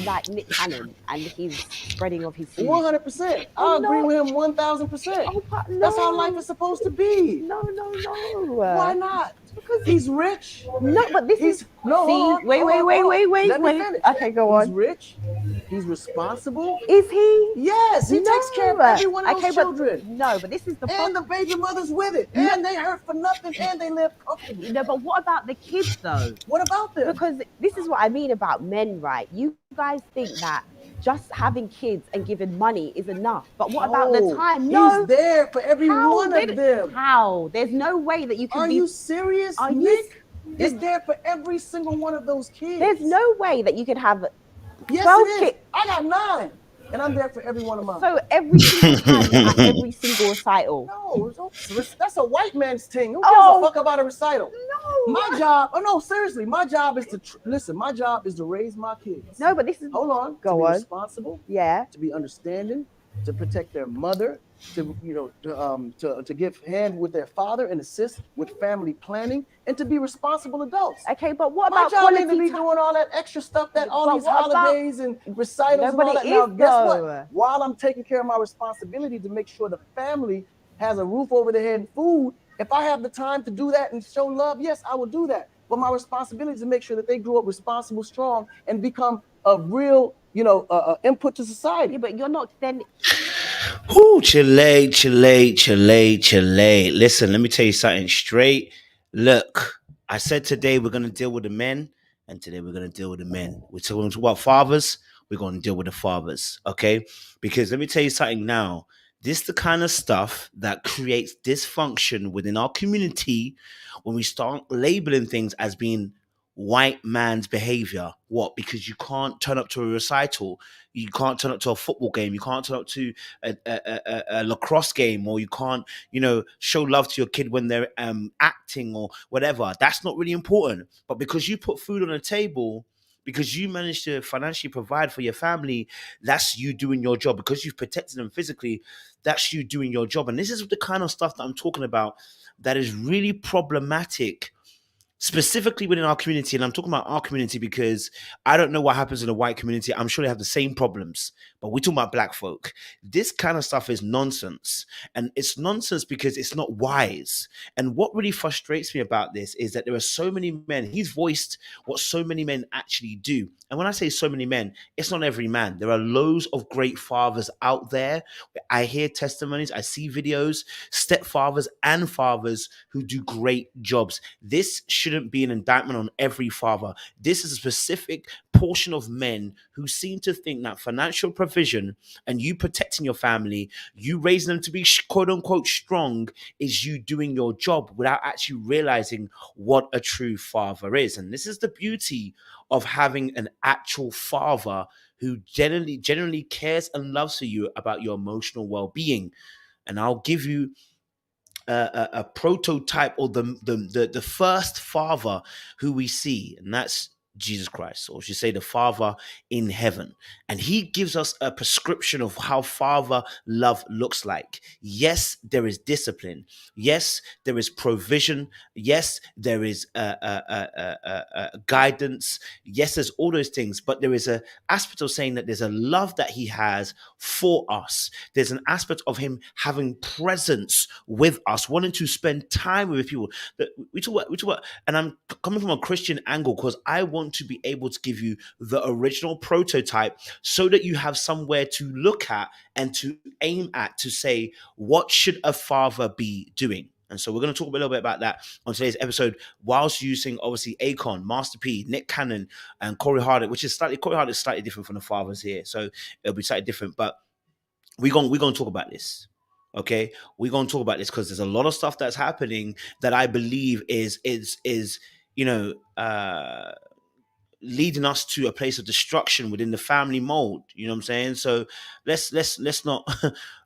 like Nick Cannon and his spreading of his seed. 100%. I agree with him 1000%. Oh, but no. That's how life is supposed to be. No. Why not? Because he's rich. No, but this is no. Wait. Let me finish. Okay, go on. He's rich. He's responsible. Is he? Yes, he takes care of every one of those children. No, but this is the and the baby mothers with it, and they hurt for nothing, and they live comfortably. No, but what about the kids though? What about them? Because this is what I mean about men, right? You guys think that just having kids and giving money is enough, but what about the time? No, he's there for every one of them. How? There's no way that you can. Are you serious? Are Nick? It's there for every single one of those kids. There's no way that you could have. Yes, 12 it is. I got 9, and I'm there for every one of mine. So every single time at every single recital. No, that's a white man's thing. Who gives a fuck about a recital? No. My job. Oh no, seriously. My job is to listen. My job is to raise my kids. No, but this is. Hold on. Go to on. Be responsible. Yeah. To be understanding. To protect their mother. To give hand with their father and assist with family planning, and to be responsible adults. Okay, but what about my job ain't to be doing all that extra stuff that all these holidays and recitals and all that. Now, guess what? While I'm taking care of my responsibility to make sure the family has a roof over their head and food, if I have the time to do that and show love, yes, I will do that. But my responsibility is to make sure that they grow up responsible, strong, and become a real, input to society. Yeah, but you're not then. Ooh, Chile. Listen, let me tell you something straight. Look, I said today we're going to deal with the men, and today we're going to deal with the men. We're talking about fathers, we're going to deal with the fathers, okay? Because let me tell you something now. This is the kind of stuff that creates dysfunction within our community when we start labeling things as being white man's behavior. What? Because you can't turn up to a recital, you can't turn up to a football game, you can't turn up to a lacrosse game, or you can't, show love to your kid when they're acting or whatever. That's not really important. But because you put food on the table, because you managed to financially provide for your family, that's you doing your job. Because you've protected them physically, that's you doing your job. And this is the kind of stuff that I'm talking about that is really problematic, specifically within our community. And I'm talking about our community because I don't know what happens in the white community. I'm sure they have the same problems, but we're talking about black folk. This kind of stuff is nonsense. And it's nonsense because it's not wise. And what really frustrates me about this is that there are so many men. He's voiced what so many men actually do. And when I say so many men, it's not every man. There are loads of great fathers out there. I hear testimonies, I see videos, stepfathers and fathers who do great jobs. This shouldn't be an indictment on every father. This is a specific portion of men who seem to think that financial provision and you protecting your family, you raising them to be quote unquote strong, is you doing your job without actually realizing what a true father is. And this is the beauty of having an actual father who generally cares and loves for you about your emotional well-being. And I'll give you a prototype, or the first father who we see, and that's Jesus Christ, or should say the Father in heaven. And he gives us a prescription of how father love looks like. Yes, there is discipline. Yes, there is provision. Yes, there is guidance. Yes, there's all those things. But there is an aspect of saying that there's a love that he has for us. There's an aspect of him having presence with us, wanting to spend time with people. We talk about, and I'm coming from a Christian angle because I want to be able to give you the original prototype so that you have somewhere to look at and to aim at, to say, what should a father be doing? And so we're going to talk a little bit about that on today's episode, whilst using obviously Akon, Master P, Nick Cannon, and Cory Hardict, which is Cory Hardict is slightly different from the fathers here, so it'll be slightly different. But we're going to talk about this. Okay, we're going to talk about this because there's a lot of stuff that's happening that I believe is leading us to a place of destruction within the family mold. You know what I'm saying? So let's not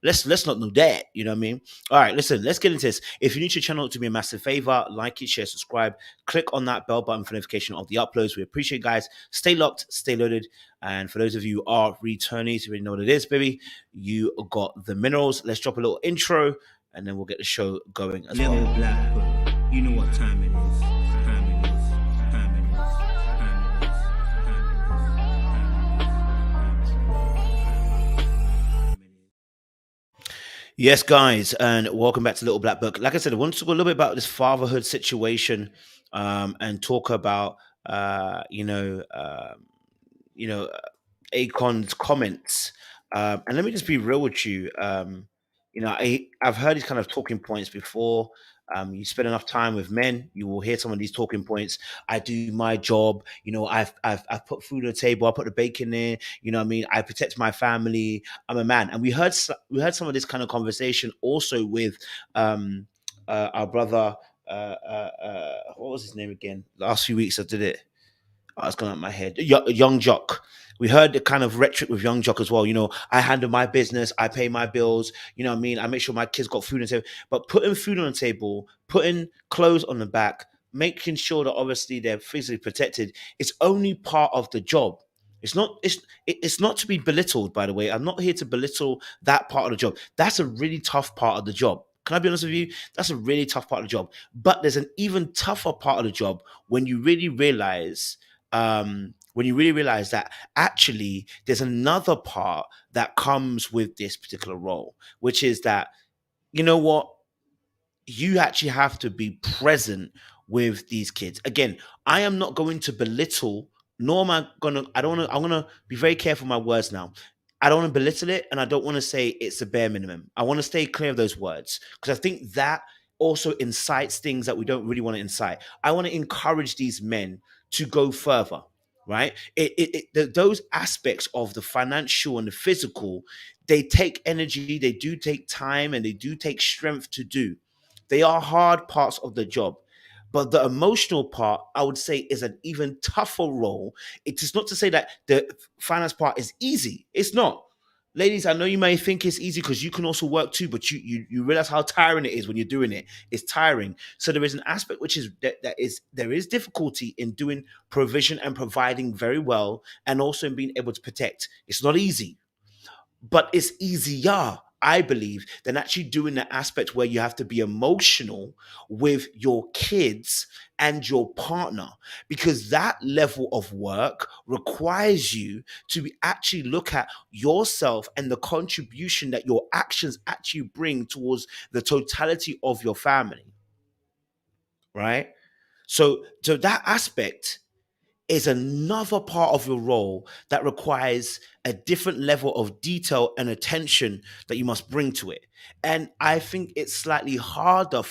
let's not do that. You know what I mean? All right, listen, let's get into this. If you're new to the channel, do me a massive favor, like it, share, subscribe, click on that bell button for notification of the uploads. We appreciate it, guys. Stay locked, stay loaded. And for those of you who are returnees, you already know what it is, baby. You got the minerals. Let's drop a little intro and then we'll get the show going as well. Black, you know what time it is. Yes, guys, and welcome back to Little Black Book. Like I said, I want to talk a little bit about this fatherhood situation, and talk about, you know, you know, Akon's comments. And let me just be real with you. I've heard these kind of talking points before. You spend enough time with men, you will hear some of these talking points. I do my job. I've put food on the table. I put the bacon in. You know what I mean? I protect my family. I'm a man. And we heard some of this kind of conversation also with our brother. What was his name again? Last few weeks I did it. Oh, it's gone out of my head. Young Jock. We heard the kind of rhetoric with Young Jock as well. I handle my business, I pay my bills. You know what I mean? I make sure my kids got food on the table. But putting food on the table, putting clothes on the back, making sure that obviously they're physically protected, it's only part of the job. It's not to be belittled, by the way. I'm not here to belittle that part of the job. That's a really tough part of the job. Can I be honest with you? That's a really tough part of the job. But there's an even tougher part of the job when you really realize that actually there's another part that comes with this particular role, which is that, you know what, you actually have to be present with these kids. Again, I am not going to belittle, nor am I gonna, I don't wanna, I'm gonna be very careful with my words now. I don't want to belittle it, and I don't want to say it's a bare minimum. I want to stay clear of those words because I think that also incites things that we don't really want to incite. I want to encourage these men to go further, right? Those aspects of the financial and the physical, they take energy, they do take time, and they do take strength to do. They are hard parts of the job. But the emotional part, I would say, is an even tougher role. It is not to say that the finance part is easy. It's not. Ladies, I know you may think it's easy because you can also work too, but you realize how tiring it is when you're doing it. It's tiring. So there is an aspect which is there is difficulty in doing provision and providing very well, and also in being able to protect. It's not easy, but it's easier, I believe, than actually doing the aspect where you have to be emotional with your kids and your partner, because that level of work requires you to actually look at yourself and the contribution that your actions actually bring towards the totality of your family, right? So that aspect is another part of your role that requires a different level of detail and attention that you must bring to it. And I think it's slightly harder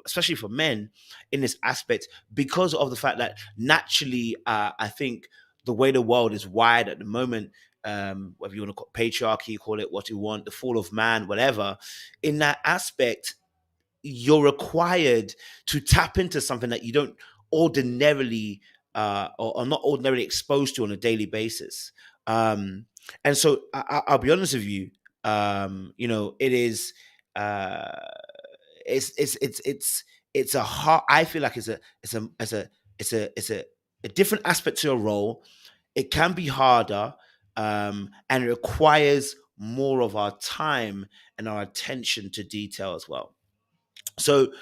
especially for men in this aspect, because of the fact that naturally, I think the way the world is wired at the moment, whether you want to call it patriarchy, call it what you want, the fall of man, whatever, in that aspect, you're required to tap into something that you don't ordinarily or are not ordinarily exposed to on a daily basis. And so I'll be honest with you. It is uh, it's a hard. I feel like it's a different aspect to a role. It can be harder, and it requires more of our time and our attention to detail as well. So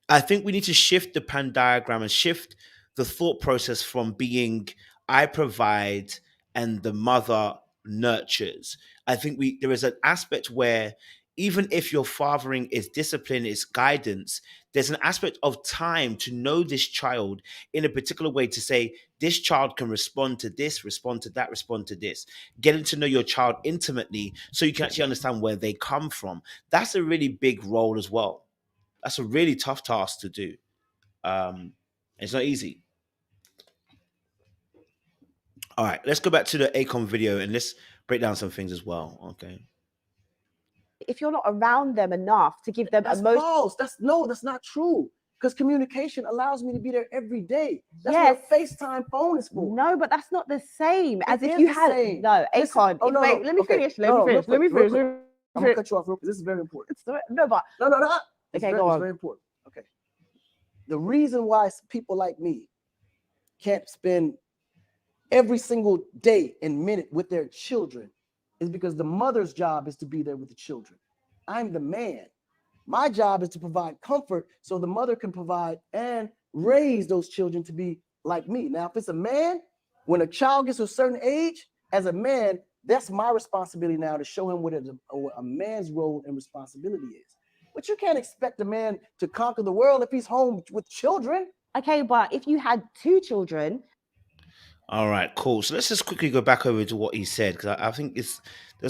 I think we need to shift the pan diagram and shift the thought process from being I provide and the mother nurtures. I think there is an aspect where even if your fathering is discipline, is guidance, there's an aspect of time to know this child in a particular way, to say this child can respond to this, respond to that, respond to this. Getting to know your child intimately so you can actually understand where they come from. That's a really big role as well. That's a really tough task to do. It's not easy. All right, let's go back to the Akon video and let's break down some things as well. Okay. If you're not around them enough to give them that's false. That's not true. Because communication allows me to be there every day. That's what a FaceTime phone is for. No, but that's not the same as if you had no Akon. Oh, no, wait, let me finish. Let me finish. I'm gonna cut you off real quick. This is very important. No, but no. Okay, go on. It's very important. Okay. The reason why people like me can't spend every single day and minute with their children is because the mother's job is to be there with the children. I'm the man. My job is to provide comfort so the mother can provide and raise those children to be like me. Now, if it's a man, when a child gets to a certain age, as a man, That's my responsibility now to show him what a man's role and responsibility is. But you can't expect a man to conquer the world if he's home with children. Okay, but if you had 2 children. All right, cool. So let's just quickly go back over to what he said, because I think there's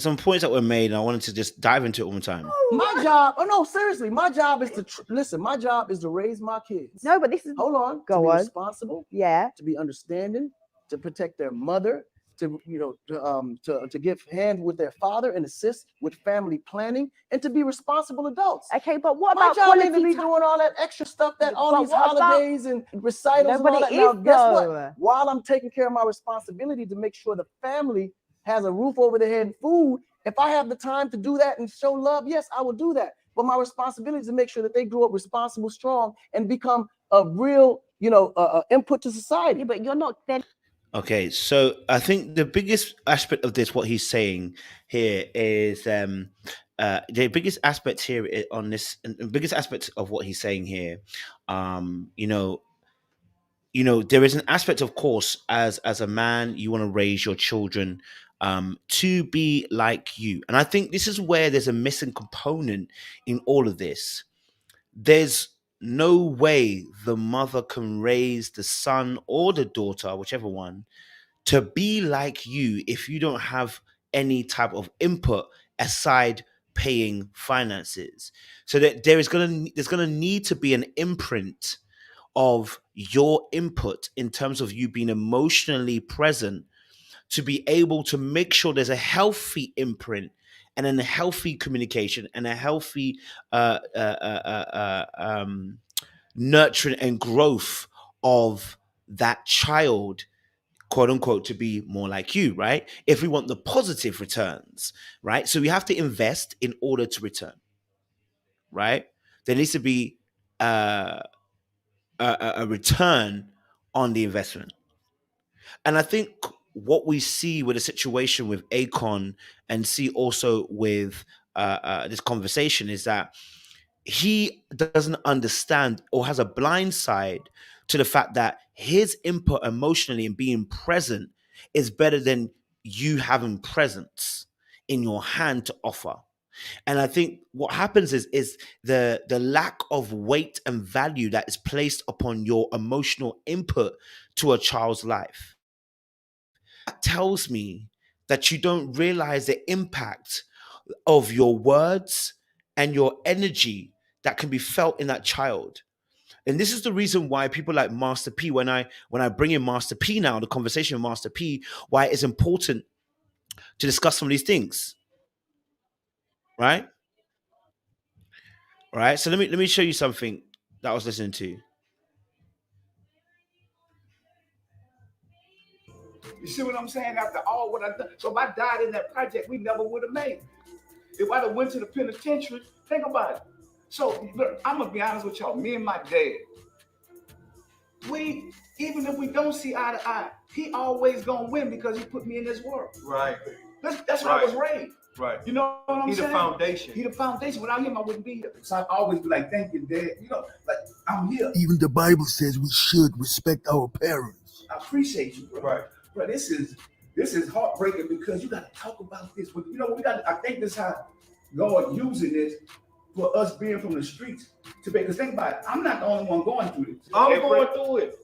some points that were made, and I wanted to just dive into it one time. My job, no, seriously, my job is to listen. My job is to raise my kids. No, but this is to be responsible. Yeah. To be understanding, to protect their mother, to to give hand with their father and assist with family planning, and to be responsible adults. Okay, but what about my job ain't to be doing all that extra stuff that all these holidays and recitals and all that. Now, guess what? While I'm taking care of my responsibility to make sure the family has a roof over their head and food, if I have the time to do that and show love, yes, I will do that. But my responsibility is to make sure that they grow up responsible, strong, and become a real, input to society. But you're not then. Okay, so I think the biggest aspect of this, what he's saying here, is the biggest aspect here on this, and the biggest aspect of what he's saying here, there is an aspect, of course, as a man, you want to raise your children to be like you, and I think this is where there's a missing component in all of this. There's no way the mother can raise the son or the daughter, whichever one, to be like you if you don't have any type of input aside paying finances. So that there's gonna need to be an imprint of your input in terms of you being emotionally present to be able to make sure there's a healthy imprint and then a healthy communication and a healthy nurturing and growth of that child, quote unquote, to be more like you, right? If we want the positive returns, right? So we have to invest in order to return, right? There needs to be a return on the investment. And I think what we see with the situation with Akon and see also with this conversation is that he doesn't understand or has a blind side to the fact that his input emotionally and being present is better than you having presence in your hand to offer. And I think what happens is the lack of weight and value that is placed upon your emotional input to a child's life. That tells me that you don't realize the impact of your words and your energy that can be felt in that child. And this is the reason why people like Master P, when I bring in Master P now, the conversation with Master P, why it's important to discuss some of these things. Right? Right. So let me show you something that I was listening to. You see what I'm saying? After all what I've done. So if I died in that project, we never would have made it. If I'd have went to the penitentiary, think about it. So look, I'm gonna be honest with y'all. Me and my dad, even if we don't see eye to eye, he always gonna win because he put me in this world. Right. That's how I was raised. Right. You know what I'm saying? He the foundation. He the foundation. Without him, I wouldn't be here. So I always be like, thank you, Dad. Like I'm here. Even the Bible says we should respect our parents. I appreciate you, bro. Right. But this is heartbreaking because you got to talk about this. But I think this is how God using this for us being from the streets to be. Because think about it, I'm not the only one going through this. I'm going through it.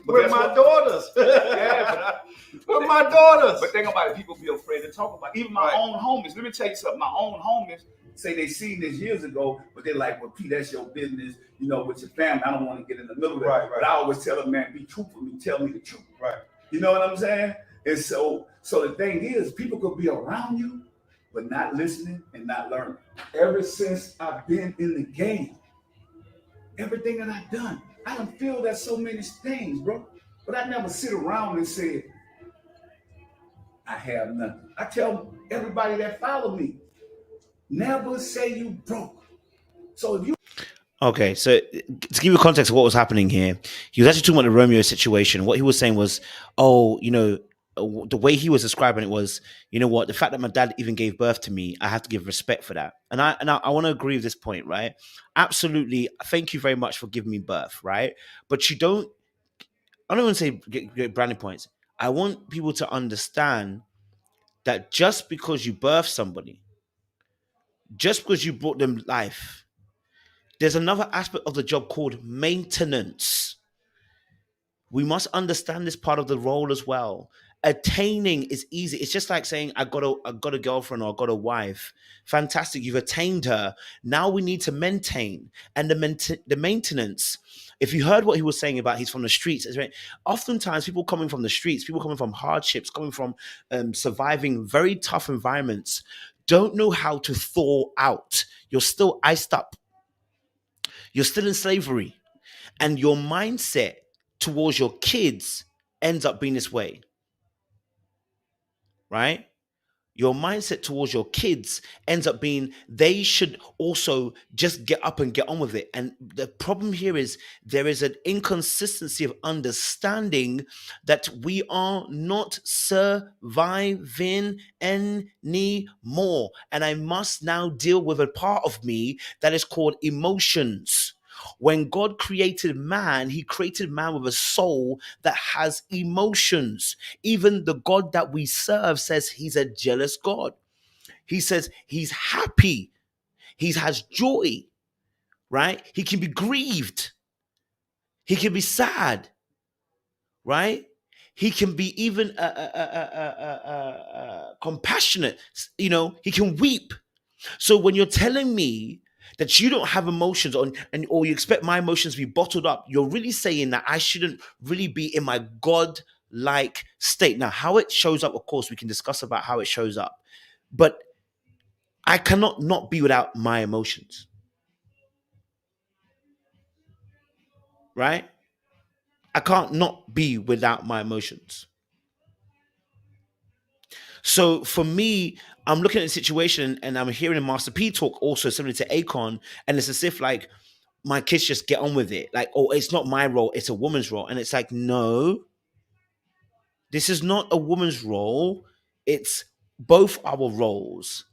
With my daughters. Yeah, with my daughters. But think about it, people be afraid to talk about it. Even my own homies. Let me tell you something. My own homies say they seen this years ago, but they're like, well, P, that's your business, with your family. I don't want to get in the middle of it. Right. But I always tell them, man, be truthful with me. Tell me the truth. Right. You know what I'm saying? And so the thing is, people could be around you, but not listening and not learning. Ever since I've been in the game, everything that I've done, I don't feel that so many things, bro. But I never sit around and say, I have nothing. I tell everybody that follow me, never say you broke. So if you... Okay, so to give you context of what was happening here, he was actually talking about the Romeo situation. What he was saying was, the way he was describing it was, the fact that my dad even gave birth to me, I have to give respect for that. And I want to agree with this point, right? Absolutely. Thank you very much for giving me birth, right? But I don't want to say get brownie points. I want people to understand that just because you birth somebody, just because you brought them life, there's another aspect of the job called maintenance. We must understand this part of the role as well. Attaining is easy. It's just like saying, I got a girlfriend or I got a wife. Fantastic, you've attained her. Now we need to maintain. And the maintenance. If you heard what he was saying about he's from the streets, oftentimes people coming from the streets, people coming from hardships, coming from surviving very tough environments, don't know how to thaw out. You're still iced up. You're still in slavery. And your mindset towards your kids ends up being this way, right? Your mindset towards your kids ends up being they should also just get up and get on with it. And the problem here is there is an inconsistency of understanding that we are not surviving anymore. And I must now deal with a part of me that is called emotions. When God created man, he created man with a soul that has emotions. Even the God that we serve says he's a jealous God. He says he's happy. He has joy, right? He can be grieved. He can be sad, right? He can be even compassionate. You know, he can weep. So when you're telling me that you don't have emotions or you expect my emotions to be bottled up, you're really saying that I shouldn't really be in my God-like state. Now, how it shows up, of course, we can discuss about how it shows up. But I cannot not be without my emotions. Right? I can't not be without my emotions. So for me, I'm looking at the situation and I'm hearing Master P talk also similar to Akon, and it's as if like my kids just get on with it. Like, oh, it's not my role, it's a woman's role. And it's like, no, this is not a woman's role. It's both our roles.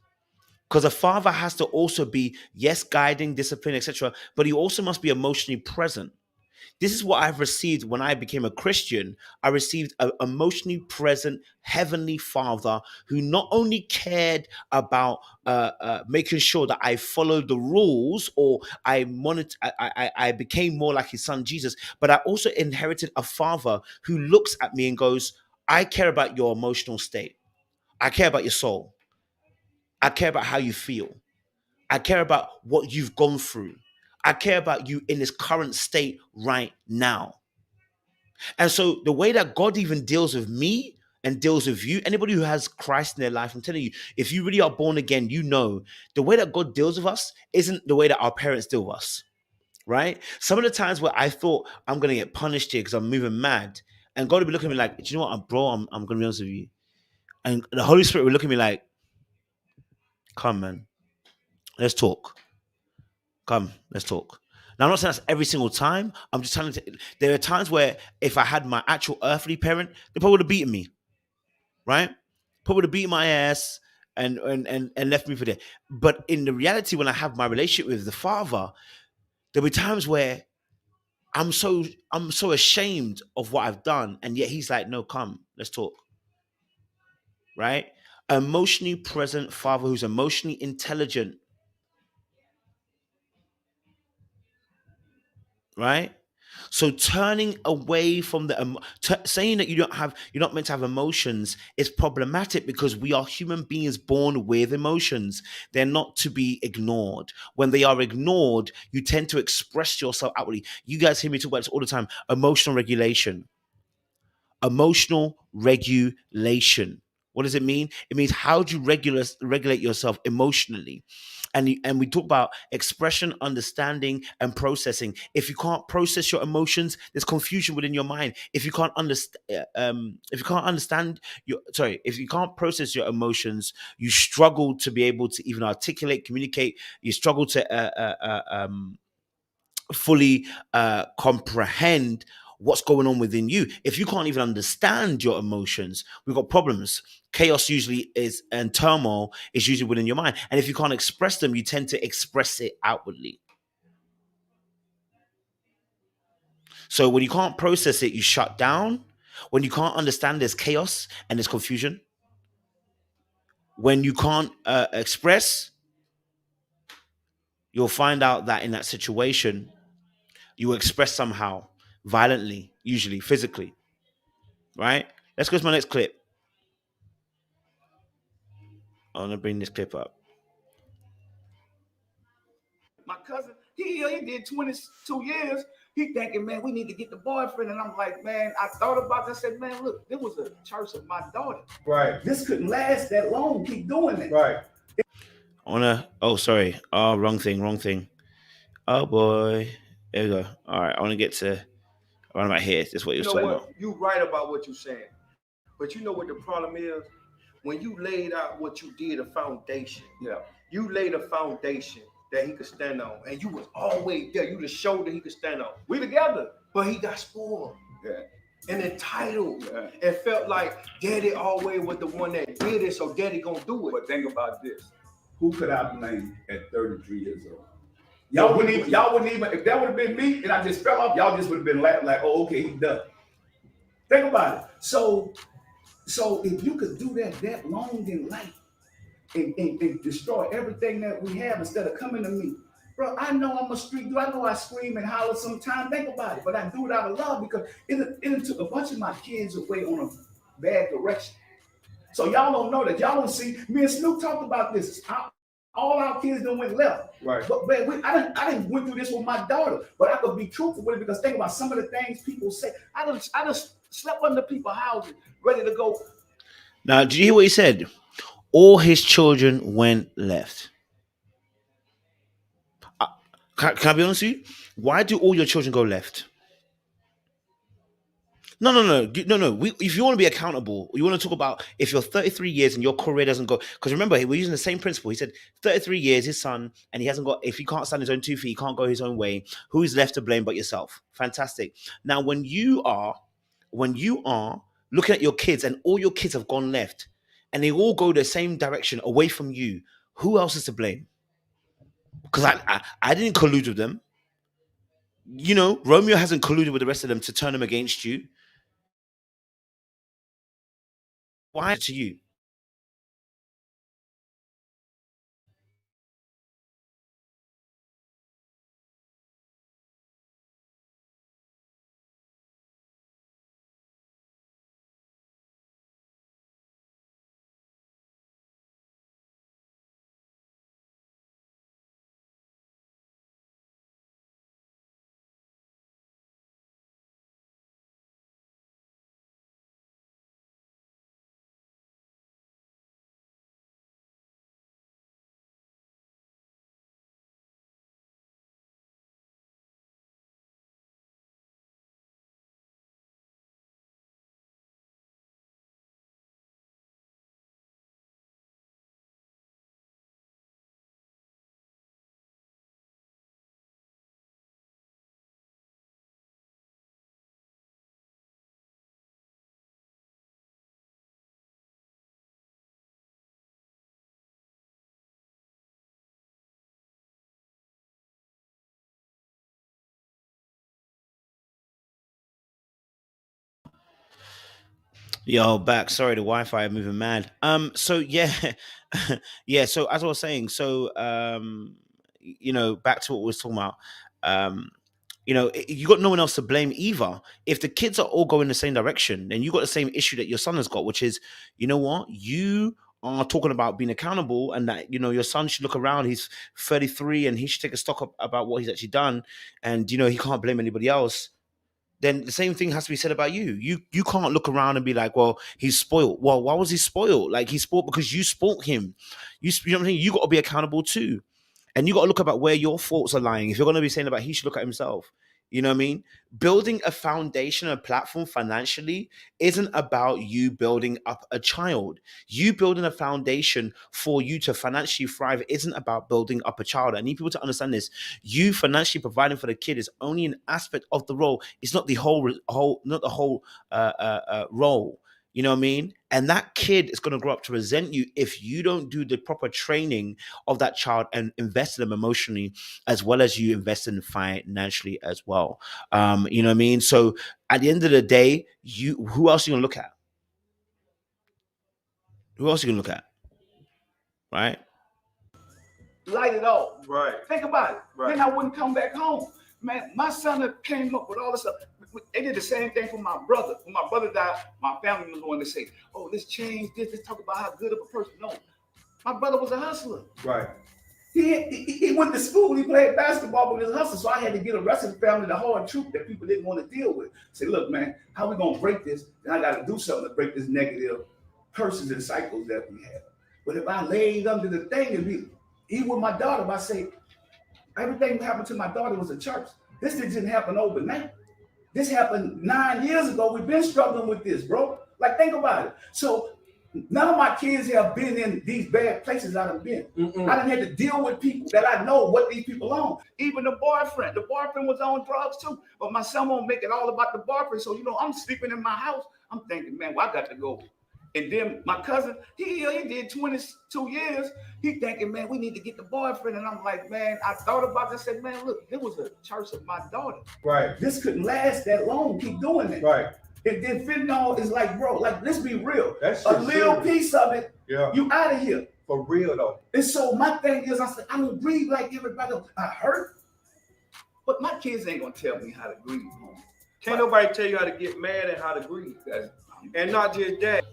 Because a father has to also be, yes, guiding, discipline, etc., but he also must be emotionally present. This is what I've received when I became a Christian. I received an emotionally present heavenly Father who not only cared about making sure that I followed the rules or I became more like his son Jesus, but I also inherited a Father who looks at me and goes, I care about your emotional state. I care about your soul. I care about how you feel. I care about what you've gone through. I care about you in this current state right now. And so the way that God even deals with me and deals with you, anybody who has Christ in their life, I'm telling you, if you really are born again, you know the way that God deals with us isn't the way that our parents deal with us, right? Some of the times where I thought I'm going to get punished here because I'm moving mad, and God would be looking at me like, do you know what, bro, I'm going to be honest with you. And the Holy Spirit would look at me like, come, man, let's talk. Come, let's talk. Now, I'm not saying that's every single time. I'm just telling you, there are times where if I had my actual earthly parent, they probably would have beaten me, right? Probably would have beaten my ass and left me for dead. But in the reality, when I have my relationship with the Father, there'll be times where I'm so ashamed of what I've done, and yet He's like, "No, come, let's talk." Right? Emotionally present Father who's emotionally intelligent. Right? So turning away from the saying that you're not meant to have emotions is problematic because we are human beings born with emotions. They're not to be ignored. When they are ignored, you tend to express yourself outwardly. You guys hear me talk about this all the time. Emotional regulation. Emotional regulation. What does it mean? It means how do you regulate yourself emotionally? And we talk about expression, understanding, and processing. If you can't process your emotions, there's confusion within your mind. If you can't if you can't process your emotions, you struggle to be able to even articulate, communicate. You struggle to fully comprehend what's going on within you. If you can't even understand your emotions, we've got problems. Chaos usually is, and turmoil is usually within your mind. And if you can't express them, you tend to express it outwardly. So when you can't process it, you shut down. When you can't understand, there's chaos and there's confusion. when you can't express, you'll find out that in that situation, you express somehow violently, usually physically, right? Let's go to my next clip. I want to bring this clip up. My cousin, he did 22 years. He thinking, man, we need to get the boyfriend. And I'm like, man, I thought about this. I said, man, look, this was a church of my daughter. Right. This couldn't last that long. Keep doing it. Right. Sorry. Oh, wrong thing. Oh boy. There we go. All right. I want to get to around about here. This is what you're talking about. You're right about what you're saying. But you know what the problem is? When you laid out what you did, a foundation. Yeah. You laid a foundation that he could stand on. And you was always there. You the shoulder he could stand on. We together. But he got spoiled. Yeah. And entitled. Yeah. And felt like daddy always was the one that did it, so daddy gonna do it. But think about this. Who could I blame at 33 years old? Y'all wouldn't even, if that would have been me and I just fell off, y'all just would have been laughing like, oh, okay, he's done. Think about it. So if you could do that long in life and destroy everything that we have instead of coming to me, bro, I know I'm a street dude. I know I scream and holler sometimes. Think about it, but I do it out of love because it took a bunch of my kids away on a bad direction. So y'all don't know that. Y'all don't see. Me and Snoop talked about this. All our kids done went left. Right. But man, I didn't went through this with my daughter, but I could be truthful with it because think about some of the things people say. I just slept under people's houses, ready to go. Now, did you hear what he said? All his children went left. Can I be honest with you? Why do all your children go left? No. If you want to be accountable, you want to talk about if you're 33 years and your career doesn't go. Because remember, we're using the same principle. He said 33 years, his son, and he hasn't got. If he can't stand his own 2 feet, he can't go his own way. Who's left to blame but yourself? Fantastic. Now, when you are looking at your kids and all your kids have gone left, and they all go the same direction away from you, who else is to blame? Because I didn't collude with them. You know, Romeo hasn't colluded with the rest of them to turn them against you. Why to you? Yo, back. Sorry, the Wi-Fi moving mad. So yeah, yeah. So as I was saying, back to what we was talking about. Um, you got no one else to blame either. If the kids are all going the same direction, then you got the same issue that your son has got, which is, you know what, you are talking about being accountable, and that your son should look around. He's 33, and he should take a stock up about what he's actually done, and he can't blame anybody else. Then the same thing has to be said about you. You can't look around and be like, well, he's spoiled. Well, why was he spoiled? Like, he's spoiled because you spoiled him. You know what I'm saying? You got to be accountable too. And you got to look about where your faults are lying. If you're going to be saying about he should look at himself, you know what I mean? Building a foundation, a platform financially isn't about you building up a child. You building a foundation for you to financially thrive isn't about building up a child. I need people to understand this. You financially providing for the kid is only an aspect of the role. It's not the whole role. You know what I mean? And that kid is going to grow up to resent you if you don't do the proper training of that child and invest in them emotionally, as well as you invest in financially as well. You know what I mean? So at the end of the day, who else are you going to look at? Who else are you going to look at? right? Light it off. Right. Think about it. Right. Then I wouldn't come back home. Man, my son that came up with all this stuff. They did the same thing for my brother. When my brother died, my family was going to say, oh, let's change this. Let's talk about how good of a person. No, my brother was a hustler. Right. He went to school. He played basketball with his hustle. So I had to get the rest of the family the hard truth that people didn't want to deal with. Say, look, man, how we going to break this? And I got to do something to break this negative curses and cycles that we have. But if I laid under the thing and be, even with my daughter, if I say, everything that happened to my daughter was a church. This didn't happen overnight. This happened 9 years ago. We've been struggling with this, bro. Like, think about it. So none of my kids have been in these bad places I done been. I done had to deal with people that I know what these people on. Even the boyfriend was on drugs too. But my son won't make it all about the boyfriend. So, I'm sleeping in my house. I'm thinking, man, well, I got to go. And then my cousin, he did 22 years. He thinking, man, we need to get the boyfriend. And I'm like, man, I thought about this. I said, man, look, it was a church of my daughter. Right. This couldn't last that long. Keep doing it. Right. And then fentanyl is like, bro, like, let's be real. That's a little piece of it, yeah, you out of here. For real though. And so my thing is, I said, I don't grieve like everybody else. I hurt, but my kids ain't gonna tell me how to grieve. Can't nobody tell you how to get mad and how to grieve. And not just that.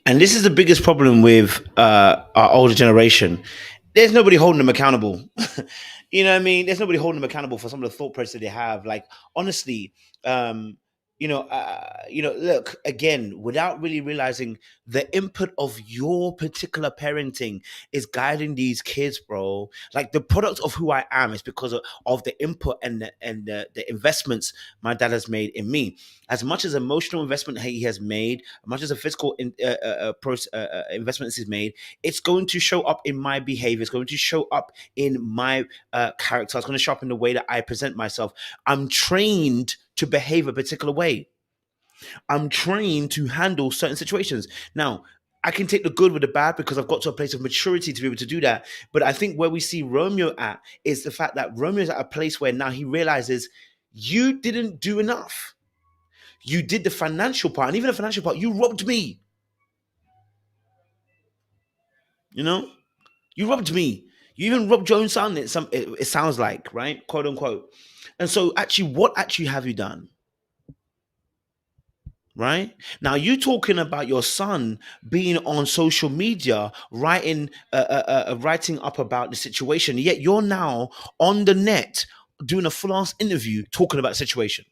And this is the biggest problem with our older generation. There's nobody holding them accountable. You know what I mean? There's nobody holding them accountable for some of the thought process they have. Like, honestly, look, again, without really realizing the input of your particular parenting is guiding these kids, bro. Like, the product of who I am is because of the input and the investments my dad has made in me. As much as emotional investment he has made, as much as a physical investment he's made, it's going to show up in my behavior. It's going to show up in my character. It's going to show up in the way that I present myself. I'm trained to behave a particular way. I'm trained to handle certain situations. Now, I can take the good with the bad because I've got to a place of maturity to be able to do that. But I think where we see Romeo at is the fact that Romeo's at a place where now he realizes you didn't do enough. You did the financial part, and even the financial part, you robbed me. You robbed me. You even robbed your own son. It sounds like, right? Quote unquote. And so actually, what actually have you done? Right? Now, you talking about your son being on social media, writing up about the situation, yet you're now on the net doing a full-ass interview talking about the situation.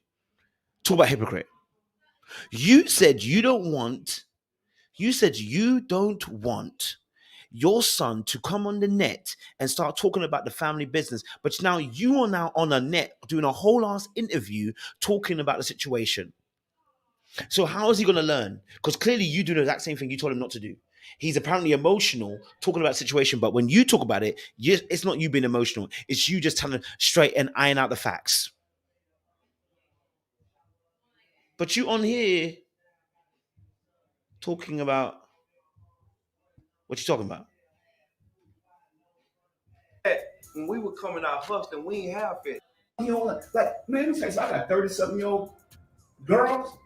Talk about hypocrite. You said you don't want your son to come on the net and start talking about the family business, but now you are now on a net doing a whole ass interview talking about the situation. So how is he going to learn? Because clearly you do the exact same thing you told him not to do. He's apparently emotional talking about the situation, but when you talk about it, it's not you being emotional. It's you just telling straight and iron out the facts. But you on here talking about what you talking about? When we were coming out hustling, we ain't have it. Like, man, I got 30-something-year-old girls.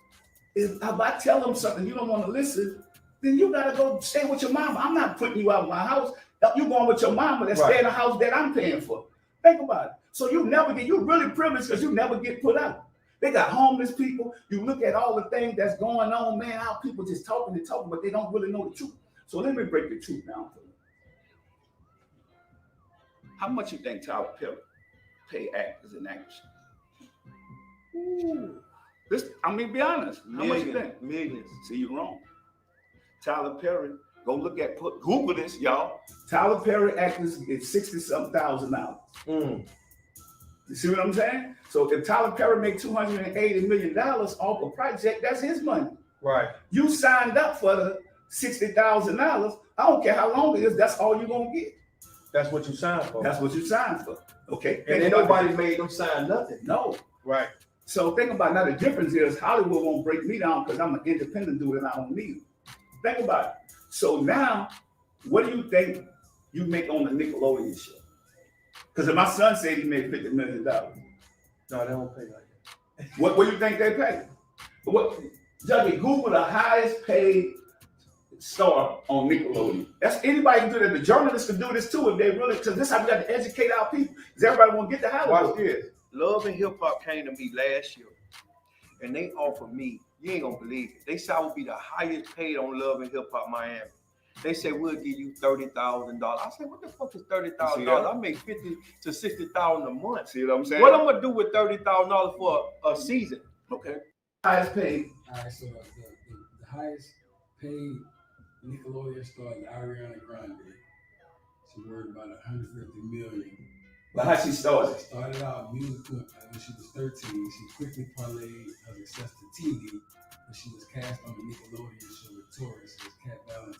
If I tell them something you don't want to listen, then you gotta go stay with your mama. I'm not putting you out of my house. You going with your mama that stay in the house that I'm paying for. Think about it. So you really privileged because you never get put out. They got homeless people. You look at all the things that's going on, man, how people just talking, but they don't really know the truth. So let me break the truth down for you. How much you think Tyler Perry pay actors and actresses? Ooh. Be honest. How much you think? Millions. See, you're wrong. Tyler Perry, Google this, y'all. Tyler Perry actors get $60,000. You see what I'm saying? So if Tyler Perry make $280 million off a project, that's his money. Right. You signed up for the $60,000. I don't care how long it is. That's all you're gonna get. That's what you signed for. That's what you signed for. Okay. And then nobody made them sign nothing. No. Right. So think about it. Now the difference is Hollywood won't break me down because I'm an independent dude and I don't need them. Think about it. So now, what do you think you make on the Nickelodeon show? Because if my son said he made $50 million. No, they don't pay like that. What do you think they pay? Juggy, Google the highest paid star on Nickelodeon. That's anybody can do that. The journalists can do this too if they really, because this is how we got to educate our people. Because everybody want to get the Hollywood. Watch this. Love and Hip Hop came to me last year, and they offered me, you ain't gonna believe it, they said I would be the highest paid on Love and Hip Hop Miami. They said we'll give you $30,000. I said, what the fuck is $30,000? I make $50,000 to $60,000 a month. See what I'm saying? What I'm gonna do with $30,000 for a season? Okay. Highest paid. All right, so the highest paid Nickelodeon star is Ariana Grande. She worth about $150 million. But how she started? She started out musical when she was 13. She quickly parlayed her success to TV, but she was cast on the Nickelodeon show with Taurus as Cat Valentine.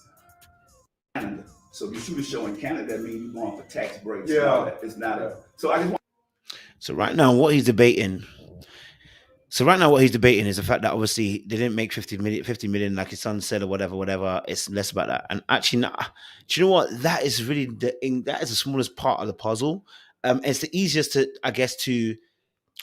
Canada. So if you shoot a show in Canada, that means you're going for tax breaks. Yeah. It's not a. So I just want. So right now, what he's debating. So right now, what he's debating is the fact that obviously they didn't make 50 million, like his son said, or whatever. It's less about that. And actually, do you know what? That is really that is the smallest part of the puzzle. It's the easiest to, I guess, to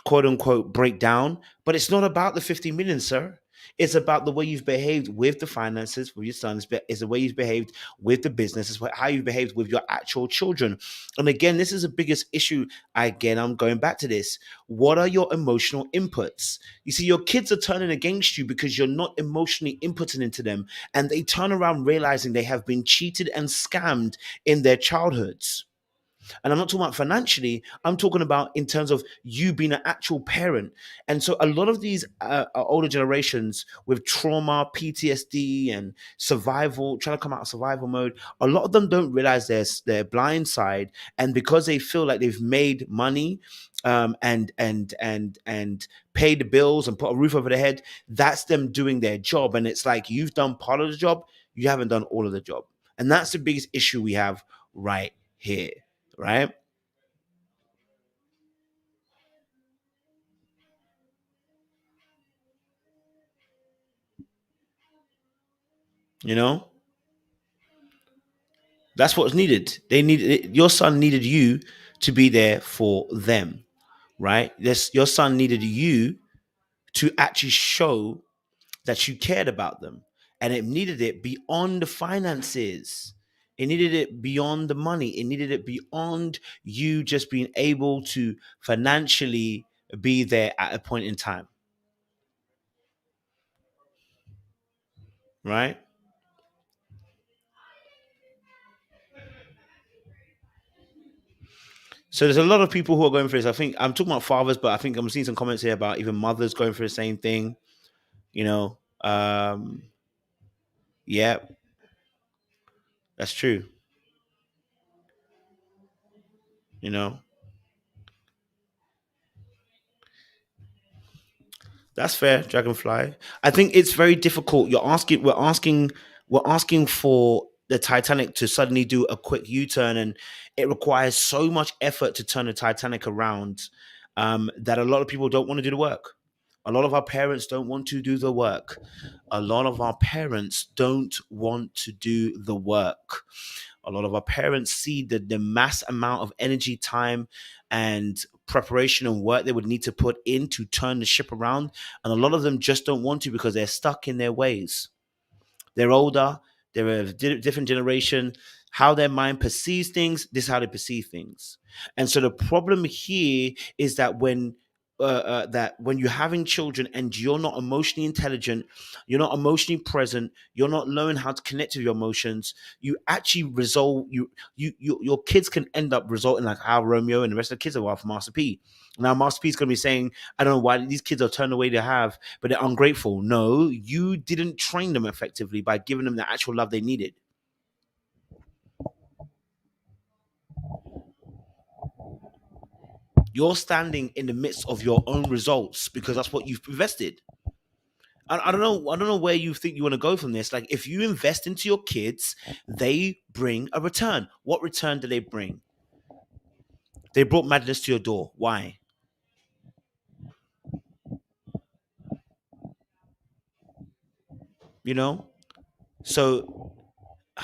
quote unquote break down. But it's not about the 50 million, sir. It's about the way you've behaved with the finances, with your sons. It's the way you've behaved with the business. It's how you've behaved with your actual children. And again, this is the biggest issue. Again, I'm going back to this. What are your emotional inputs? You see, your kids are turning against you because you're not emotionally inputting into them. And they turn around realizing they have been cheated and scammed in their childhoods. And I'm not talking about financially. I'm talking about in terms of you being an actual parent. And so a lot of these older generations with trauma, PTSD, and survival, trying to come out of survival mode, a lot of them don't realize their blind side. And because they feel like they've made money and paid the bills and put a roof over their head, that's them doing their job. And it's like, you've done part of the job, you haven't done all of the job. And that's the biggest issue we have right here. Right? You know? That's what's needed. Your son needed you to be there for them, right? Your son needed you to actually show that you cared about them. And it needed it beyond the finances. It needed it beyond the money. It needed it beyond you just being able to financially be there at a point in time. Right? So there's a lot of people who are going through this. I think I'm talking about fathers, but I think I'm seeing some comments here about even mothers going through the same thing. You know, yeah, that's true. You know, that's fair, Dragonfly. I think it's very difficult. We're asking for the Titanic to suddenly do a quick U-turn, and it requires so much effort to turn the Titanic around that a lot of people don't want to do the work. A lot of our parents don't want to do the work. A lot of our parents don't want to do the work. A lot of our parents see the mass amount of energy, time, and preparation and work they would need to put in to turn the ship around. And a lot of them just don't want to because they're stuck in their ways. They're older. They're a different generation. How their mind perceives things, this is how they perceive things. And so the problem here is that when you're having children and you're not emotionally intelligent, you're not emotionally present, you're not learning how to connect with your emotions, you actually your kids can end up resulting like how Romeo and the rest of the kids are for Master P. Now Master P is going to be saying, I don't know why these kids are turned away to have, but they're ungrateful. No, you didn't train them effectively by giving them the actual love they needed. You're standing in the midst of your own results because that's what you've invested. I don't know where you think you want to go from this. Like, if you invest into your kids, they bring a return. What return do they bring? They brought madness to your door. Why? You know? So,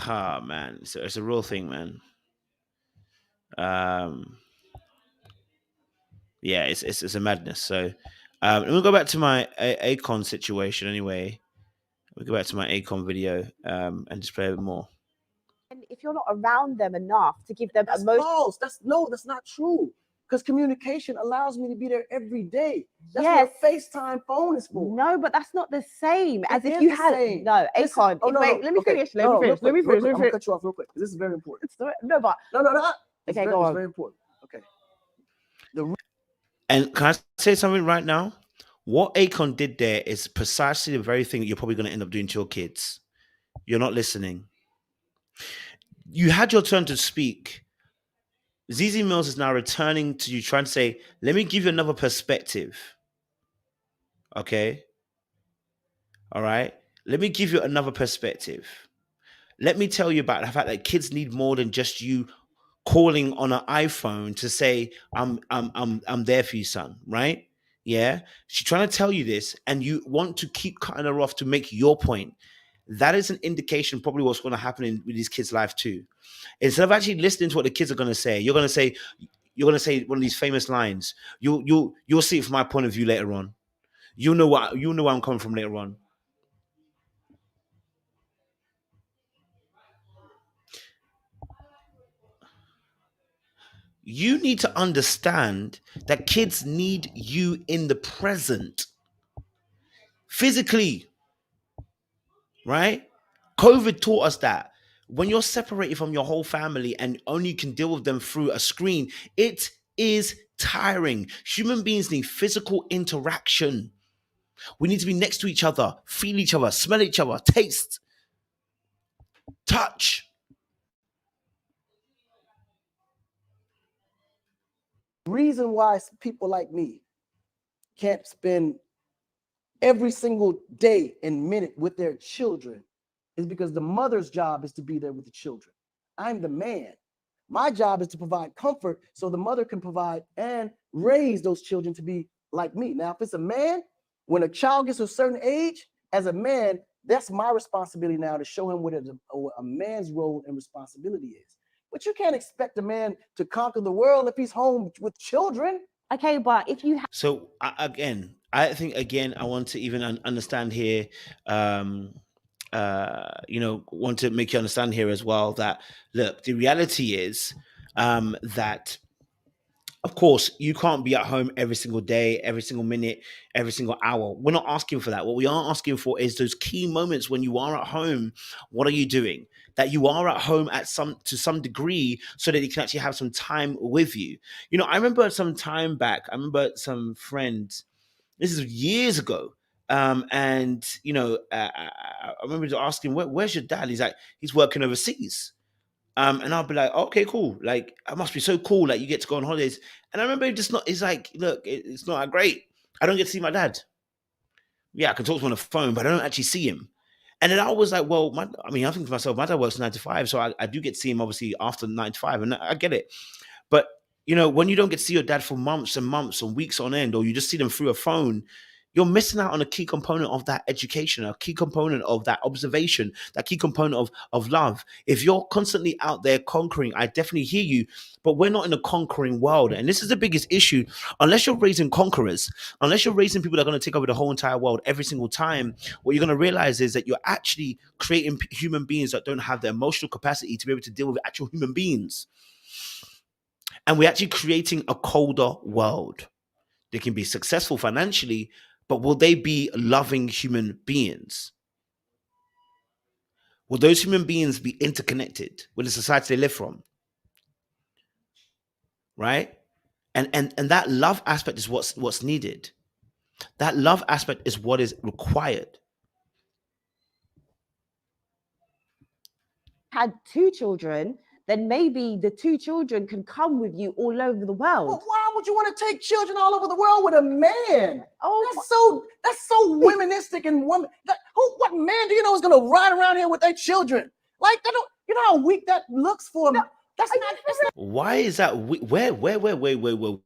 man, it's a real thing, man. Yeah, it's a madness. So, we'll go back to my Akon situation anyway. We'll go back to my Akon video and just play a bit more. And if you're not around them enough to give them that's false. That's not true. Because communication allows me to be there every day. That's what FaceTime phone is for. No, but that's not the same as if you had no Akon. Wait, let me finish. Let me finish. I'm gonna cut you off real quick. This is very important. No, but no. Okay, go on. It's very important. Okay. And can I say something right now? What Akon did there is precisely the very thing that you're probably going to end up doing to your kids. You're not listening. You had your turn to speak. ZZ Mills is now returning to you, trying to say, let me give you another perspective. Okay? All right? Let me give you another perspective. Let me tell you about the fact that kids need more than just you calling on an iPhone to say, I'm there for you, son, right? Yeah? She's trying to tell you this, and you want to keep cutting her off to make your point. That is an indication probably what's going to happen with these kids' life too. Instead of actually listening to what the kids are going to say, you're going to say one of these famous lines. You'll see it from my point of view later on. You know where I'm coming from later on. You need to understand that kids need you in the present. Physically. Right? COVID taught us that. When you're separated from your whole family and only can deal with them through a screen, it is tiring. Human beings need physical interaction. We need to be next to each other, feel each other, smell each other, taste, touch. Reason why people like me can't spend every single day and minute with their children is because the mother's job is to be there with the children. I'm the man. My job is to provide comfort so the mother can provide and raise those children to be like me. Now, if it's a man, when a child gets to a certain age, as a man, that's my responsibility now to show him what a man's role and responsibility is. But you can't expect a man to conquer the world if he's home with children. Okay, but if you So I think I want to even understand here, want to make you understand here as well that, look, the reality is that, of course, you can't be at home every single day, every single minute, every single hour. We're not asking for that. What we are asking for is those key moments when you are at home. What are you doing? That you are at home to some degree, so that you can actually have some time with you. You know, I remember some time back, some friends, this is years ago. I remember asking, where's your dad? He's like, he's working overseas. And I'll be like, okay, cool. Like, it must be so cool. Like, you get to go on holidays. And I remember he's like, look, it's not that great. I don't get to see my dad. Yeah, I can talk to him on the phone, but I don't actually see him. And then I was like, well, I think to myself, my dad works 9 to 5. So I do get to see him obviously after 9 to 5. And I get it. But, you know, when you don't get to see your dad for months and months or weeks on end, or you just see them through a phone, you're missing out on a key component of that education, a key component of that observation, that key component of love. If you're constantly out there conquering, I definitely hear you, but we're not in a conquering world. And this is the biggest issue. Unless you're raising conquerors, unless you're raising people that are going to take over the whole entire world every single time, what you're going to realize is that you're actually creating human beings that don't have the emotional capacity to be able to deal with actual human beings. And we're actually creating a colder world. They can be successful financially, but will they be loving human beings? Will those human beings be interconnected with the society they live from? Right? And that love aspect is what's needed. That love aspect is what is required. Had 2 children, then maybe the 2 children can come with you all over the world. Well, why would you want to take children all over the world with a man? Oh, that's so womanistic and woman. What man do you know is going to ride around here with their children? Like, you know how weak that looks for them. That's not. Why is that? Where? Whoa.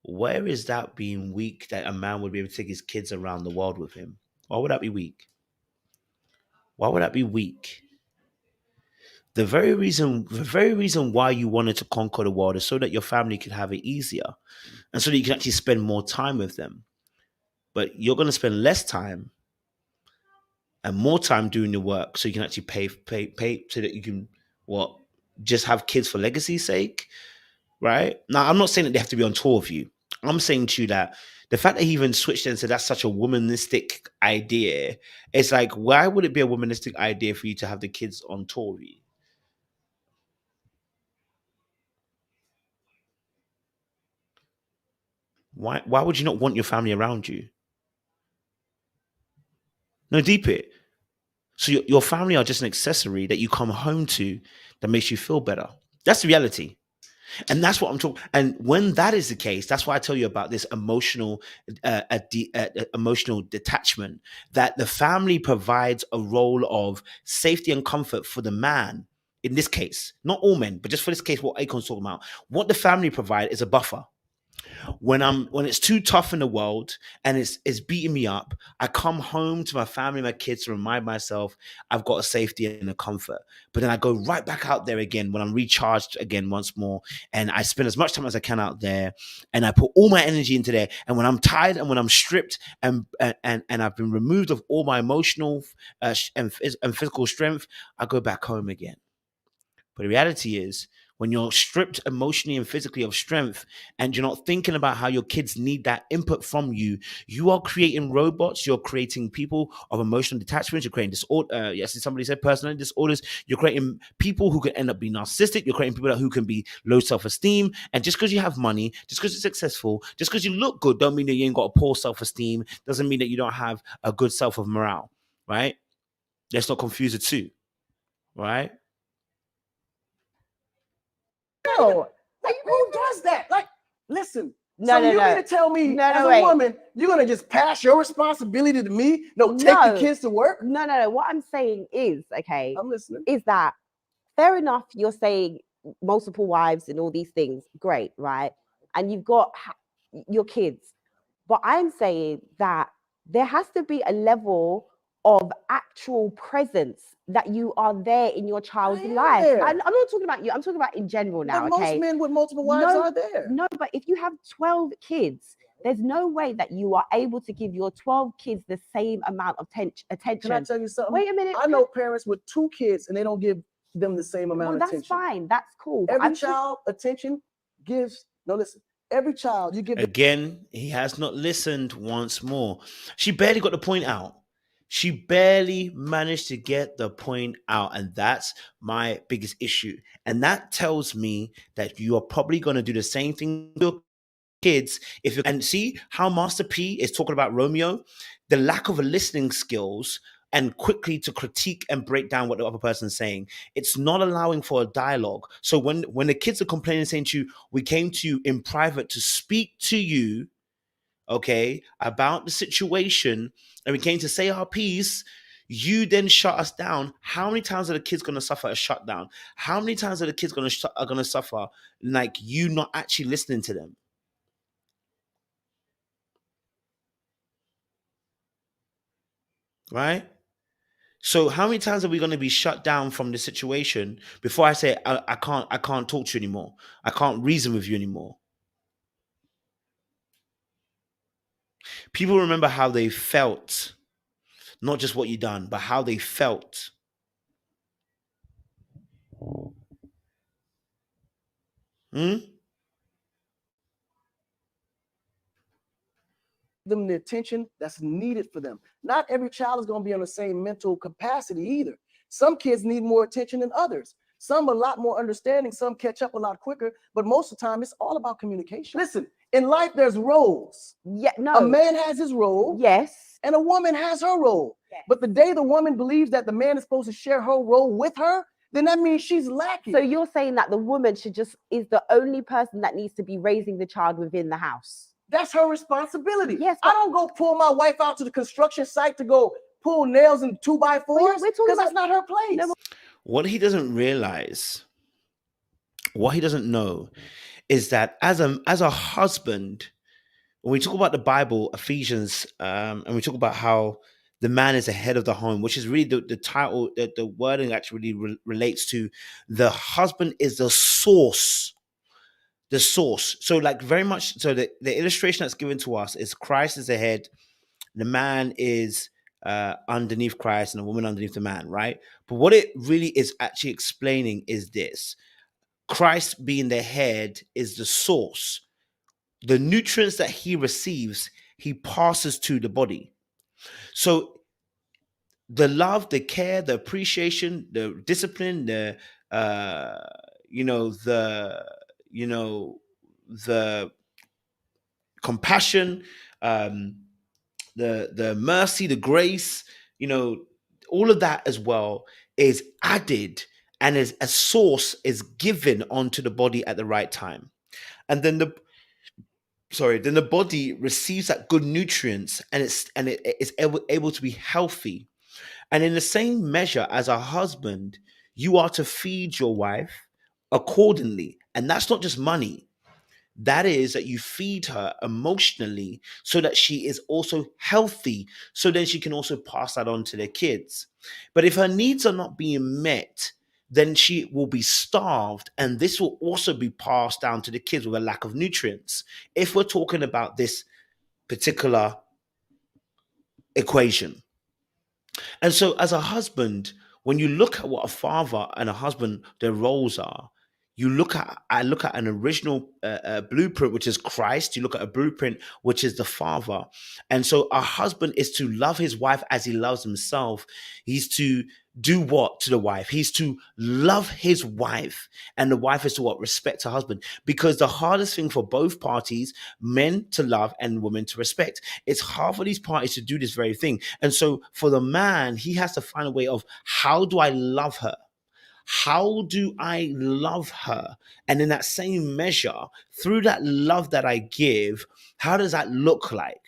Where is that being weak that a man would be able to take his kids around the world with him? Why would that be weak? Why would that be weak? The very reason why you wanted to conquer the world is so that your family could have it easier and so that you can actually spend more time with them. But you're going to spend less time and more time doing the work so you can actually pay so that you can just have kids for legacy's sake, right? Now, I'm not saying that they have to be on tour with you. I'm saying to you that the fact that he even switched and said that's such a womanistic idea, it's like, why would it be a womanistic idea for you to have the kids on tour with you? Why would you not want your family around you? No, deep it. So your family are just an accessory that you come home to that makes you feel better. That's the reality. And that's what I'm talking. And when that is the case, that's why I tell you about this emotional detachment, that the family provides a role of safety and comfort for the man. In this case, not all men, but just for this case, what Akon's talking about, what the family provide is a buffer. When it's too tough in the world and it's beating me up, I come home to my family, my kids, to remind myself I've got a safety and a comfort. But then I go right back out there again when I'm recharged again once more, and I spend as much time as I can out there, and I put all my energy into there. And when I'm tired and when I'm stripped and I've been removed of all my emotional and physical strength, I go back home again. But the reality is, when you're stripped emotionally and physically of strength and you're not thinking about how your kids need that input from you, you are creating robots, you're creating people of emotional detachment, you're creating disorder. Yes, somebody said personality disorders. You're creating people who can end up being narcissistic. You're creating people who can be low self-esteem. And just because you have money, just because you're successful, just because you look good, don't mean that you ain't got a poor self-esteem. Doesn't mean that you don't have a good self of morale, right? Let's not confuse the two, right? No, like who does that? Like, listen. You mean to tell me as a woman, you're gonna just pass your responsibility to me? No, take the kids to work? No. What I'm saying is, okay, I'm listening. Is that fair enough? You're saying multiple wives and all these things, great, right? And you've got your kids, but I'm saying that there has to be a level of actual presence that you are there in your child's life. I'm not talking about you. I'm talking about in general now. But most men with multiple wives are there. No, but if you have 12 kids, there's no way that you are able to give your 12 kids the same amount of attention. Can I tell you something? Wait a minute. I know parents with 2 kids and they don't give them the same amount of attention. That's fine. That's cool. Every child attention gives. No, listen. Every child you give. Again, he has not listened once more. She barely got the point out. She barely managed to get the point out. And that's my biggest issue. And that tells me that you are probably going to do the same thing with your kids. And see how Master P is talking about Romeo? The lack of listening skills and quickly to critique and break down what the other person's saying. It's not allowing for a dialogue. So when the kids are complaining, saying to you, we came to you in private to speak to you, okay, about the situation, and we came to say our piece, you then shut us down. How many times are the kids going to suffer a shutdown? How many times are the kids going to suffer like you not actually listening to them? Right? So how many times are we going to be shut down from the situation before I say I can't talk to you anymore? I can't reason with you anymore. People remember how they felt, not just what you done, but how they felt. Them the attention that's needed for them. Not every child is going to be on the same mental capacity either. Some kids need more attention than others. Some a lot more understanding, some catch up a lot quicker, but most of the time it's all about communication. Listen, in life there's roles. A man has his role. Yes. And a woman has her role. Yes. But the day the woman believes that the man is supposed to share her role with her, then that means she's lacking. So you're saying that the woman is the only person that needs to be raising the child within the house? That's her responsibility. Yes, I don't go pull my wife out to the construction site to go pull nails and 2x4s because that's not her place. What he doesn't realize, what he doesn't know, is that as a husband, when we talk about the Bible, Ephesians, and we talk about how the man is the head of the home, which is really the title, the wording actually relates to the husband is the source. The source. So like very much, so the illustration that's given to us is Christ is the head, the man is underneath Christ and a woman underneath the man, right? But what it really is actually explaining is this: Christ being the head is the source. The nutrients that he receives, he passes to the body. So the love, the care, the appreciation, the discipline, the the compassion, the mercy, the grace, all of that as well is added, and as a source is given onto the body at the right time. And then the body receives that good nutrients, and it is able to be healthy. And in the same measure, as a husband, you are to feed your wife accordingly. And that's not just money. That is that you feed her emotionally so that she is also healthy, so then she can also pass that on to their kids. But if her needs are not being met, then she will be starved, and this will also be passed down to the kids with a lack of nutrients. If we're talking about this particular equation. And so as a husband, when you look at what a father and a husband, their roles are, I look at an original blueprint, which is Christ. You look at a blueprint, which is the Father. And so a husband is to love his wife as he loves himself. He's to do what to the wife? He's to love his wife. And the wife is to what? Respect her husband. Because the hardest thing for both parties, men to love and women to respect, it's hard for these parties to do this very thing. And so for the man, he has to find a way of, how do I love her? How do I love her? And in that same measure, through that love that I give, how does that look like?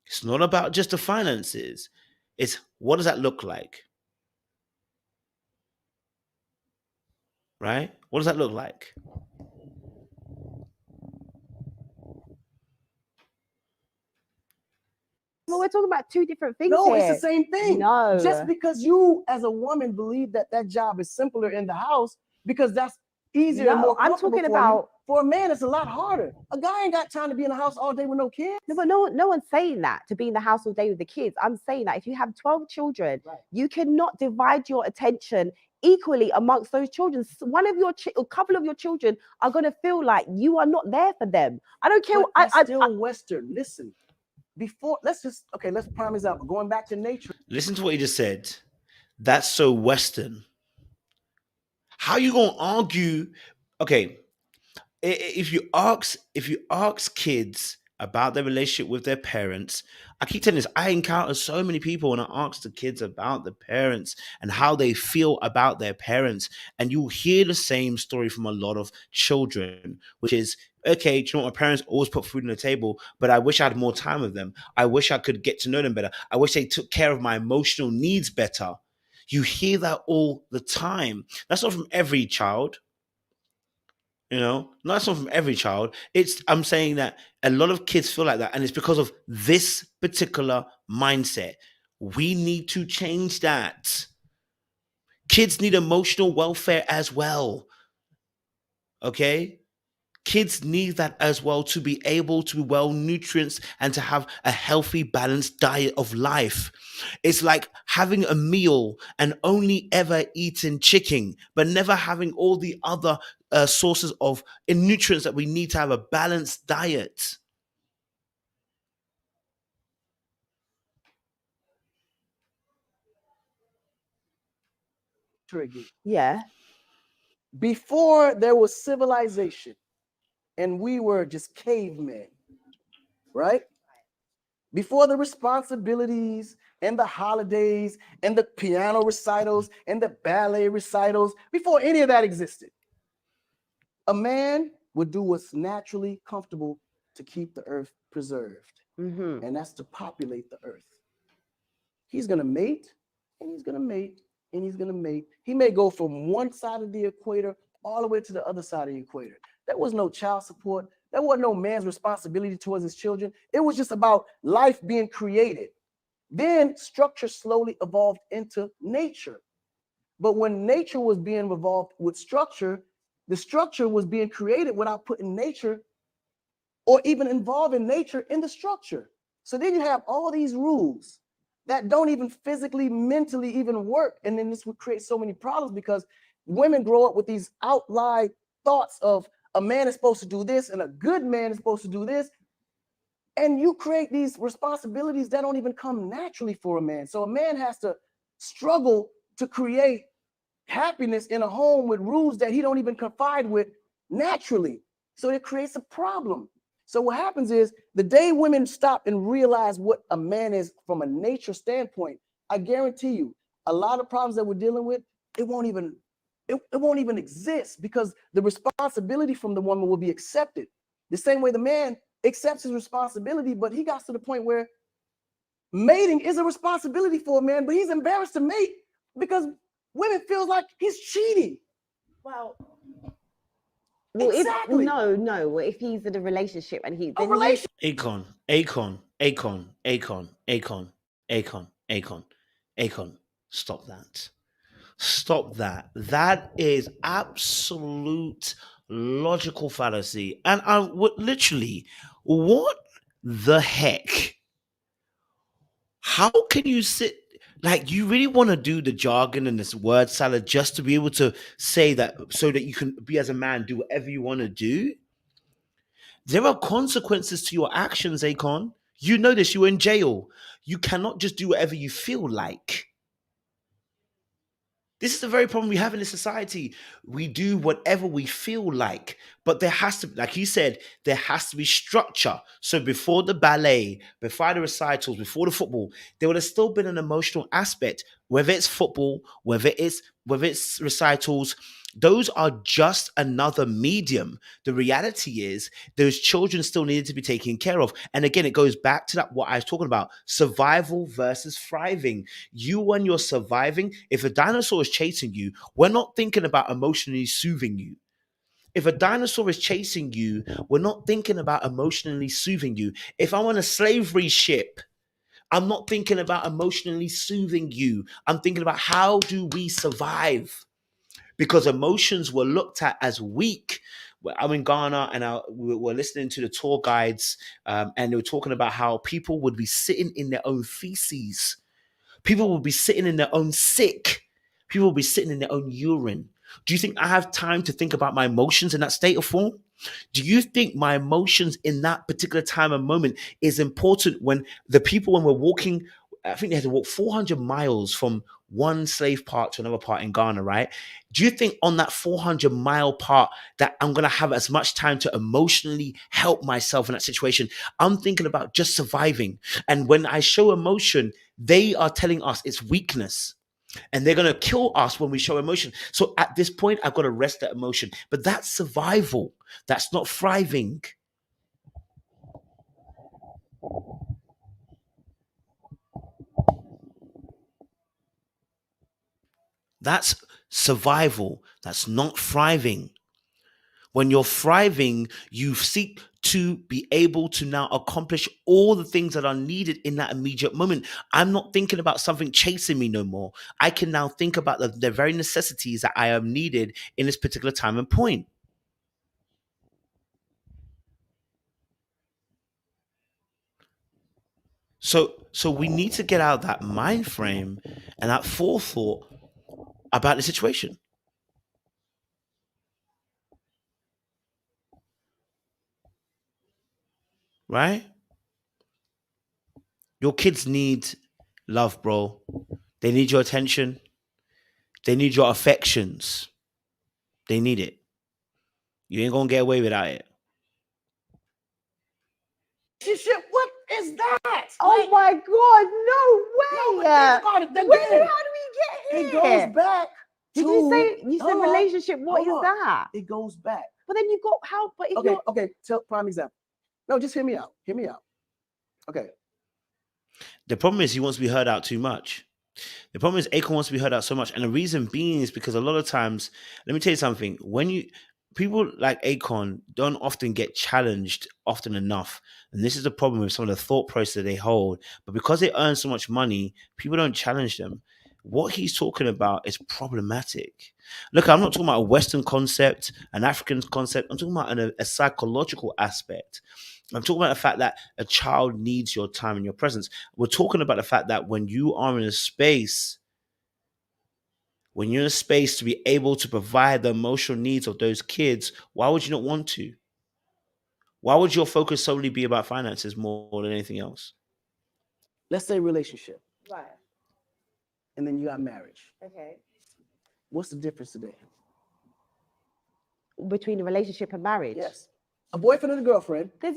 It's not about just the finances. It's, what does that look like? Right? What does that look like? Well, we're talking about two different things. No, here. it's the same thing. No. Just because you, as a woman, believe that that job is simpler in the house because that's easier and more comfortable. I'm talking about, for a man, it's a lot harder. A guy ain't got time to be in the house all day with no kids. No, but no one's saying that, to be in the house all day with the kids. I'm saying that if you have 12 children, right, you cannot divide your attention equally amongst those children. One of your a couple of your children are going to feel like you are not there for them. I don't care. But I still Western. Listen, before, let's prime this out. Going back to nature. Listen to what he just said. That's so Western. How you gonna argue? Okay, if you ask kids about their relationship with their parents, I keep telling this, I encounter so many people when I ask the kids about the parents and how they feel about their parents, and you hear the same story from a lot of children, which is, okay, do you know what, my parents always put food on the table, but I wish I had more time with them. I wish I could get to know them better. I wish they took care of my emotional needs better. You hear that all the time. That's not from every child. That's not from every child. I'm saying that a lot of kids feel like that, and it's because of this particular mindset. We need to change that. Kids need emotional welfare as well. Okay? Kids need that as well, to be able to be well nutrients and to have a healthy, balanced diet of life. It's like having a meal and only ever eating chicken, but never having all the other sources of nutrients that we need to have a balanced diet. Yeah. Before there was civilization, and we were just cavemen, right? Before the responsibilities and the holidays and the piano recitals and the ballet recitals, before any of that existed, a man would do what's naturally comfortable to keep the earth preserved. Mm-hmm. And that's to populate the earth. He's going to mate, and he's going to mate, and he's going to mate. He may go from one side of the equator all the way to the other side of the equator. There was no child support. There wasn't no man's responsibility towards his children. It was just about life being created. Then structure slowly evolved into nature. But when nature was being evolved with structure, the structure was being created without putting nature or even involving nature in the structure. So then you have all these rules that don't even physically, mentally even work. And then this would create so many problems because women grow up with these outlied thoughts of a man is supposed to do this and a good man is supposed to do this. And you create these responsibilities that don't even come naturally for a man. So a man has to struggle to create happiness in a home with rules that he don't even confide with naturally. So it creates a problem. So what happens is the day women stop and realize what a man is from a nature standpoint, I guarantee you a lot of problems that we're dealing with, it won't even exist because the responsibility from the woman will be accepted. The same way the man accepts his responsibility, but he got to the point where mating is a responsibility for a man, but he's embarrassed to mate because women feel like he's cheating. Well, exactly. If he's in a relationship and he's in Akon, stop that. Stop that. That is absolute logical fallacy. And I would literally, what the heck? How can you sit like you really want to do the jargon and this word salad just to be able to say that so that you can be as a man, do whatever you want to do? There are consequences to your actions, Akon. You know this, you're in jail. You cannot just do whatever you feel like. This is the very problem we have in this society. We do whatever we feel like, but there has to, like you said, there has to be structure. So before the ballet, before the recitals, before the football, there would have still been an emotional aspect, whether it's football, whether it's recitals. Those are just another medium. The reality is those children still needed to be taken care of. And again, it goes back to that what I was talking about, survival versus thriving. You, when you're surviving, if a dinosaur is chasing you, we're not thinking about emotionally soothing you. If a dinosaur is chasing you, we're not thinking about emotionally soothing you. If I'm on a slavery ship, I'm not thinking about emotionally soothing you. I'm thinking about how do we survive? Because emotions were looked at as weak. I'm in Ghana and we're listening to the tour guides and they were talking about how people would be sitting in their own feces. People would be sitting in their own sick. People would be sitting in their own urine. Do you think I have time to think about my emotions in that state of form? Do you think my emotions in that particular time and moment is important when we're walking, I think they had to walk 400 miles from one slave part to another part in Ghana, right? Do you think on that 400-mile part that I'm going to have as much time to emotionally help myself in that situation? I'm thinking about just surviving. And when I show emotion, they are telling us it's weakness. And they're going to kill us when we show emotion. So at this point, I've got to rest that emotion. But that's survival. That's not thriving. That's survival. That's not thriving. When you're thriving, you seek to be able to now accomplish all the things that are needed in that immediate moment. I'm not thinking about something chasing me no more. I can now think about the very necessities that I am needed in this particular time and point. So we need to get out of that mind frame and that forethought about the situation. Right? Your kids need love, bro. They need your attention. They need your affections. They need it. You ain't gonna get away without it. What is that? Oh my God, no way. How do we get here? It goes back. Did you say relationship? What is that? It goes back. But then you got how? But if okay. Tell prime example. No, just hear me out. Hear me out. Okay. The problem is he wants to be heard out too much. The problem is Akon wants to be heard out so much. And the reason being is because a lot of times, let me tell you something, people like Akon don't often get challenged often enough. And this is the problem with some of the thought process that they hold. But because they earn so much money, people don't challenge them. What he's talking about is problematic. Look, I'm not talking about a Western concept, an African concept. I'm talking about a psychological aspect. I'm talking about the fact that a child needs your time and your presence. We're talking about the fact that when you are in a space, when you're in a space to be able to provide the emotional needs of those kids, why would you not want to? Why would your focus solely be about finances more than anything else? Let's say relationship. Right. And then you got marriage. Okay. What's the difference today? Between a relationship and marriage? Yes. A boyfriend and a girlfriend. There's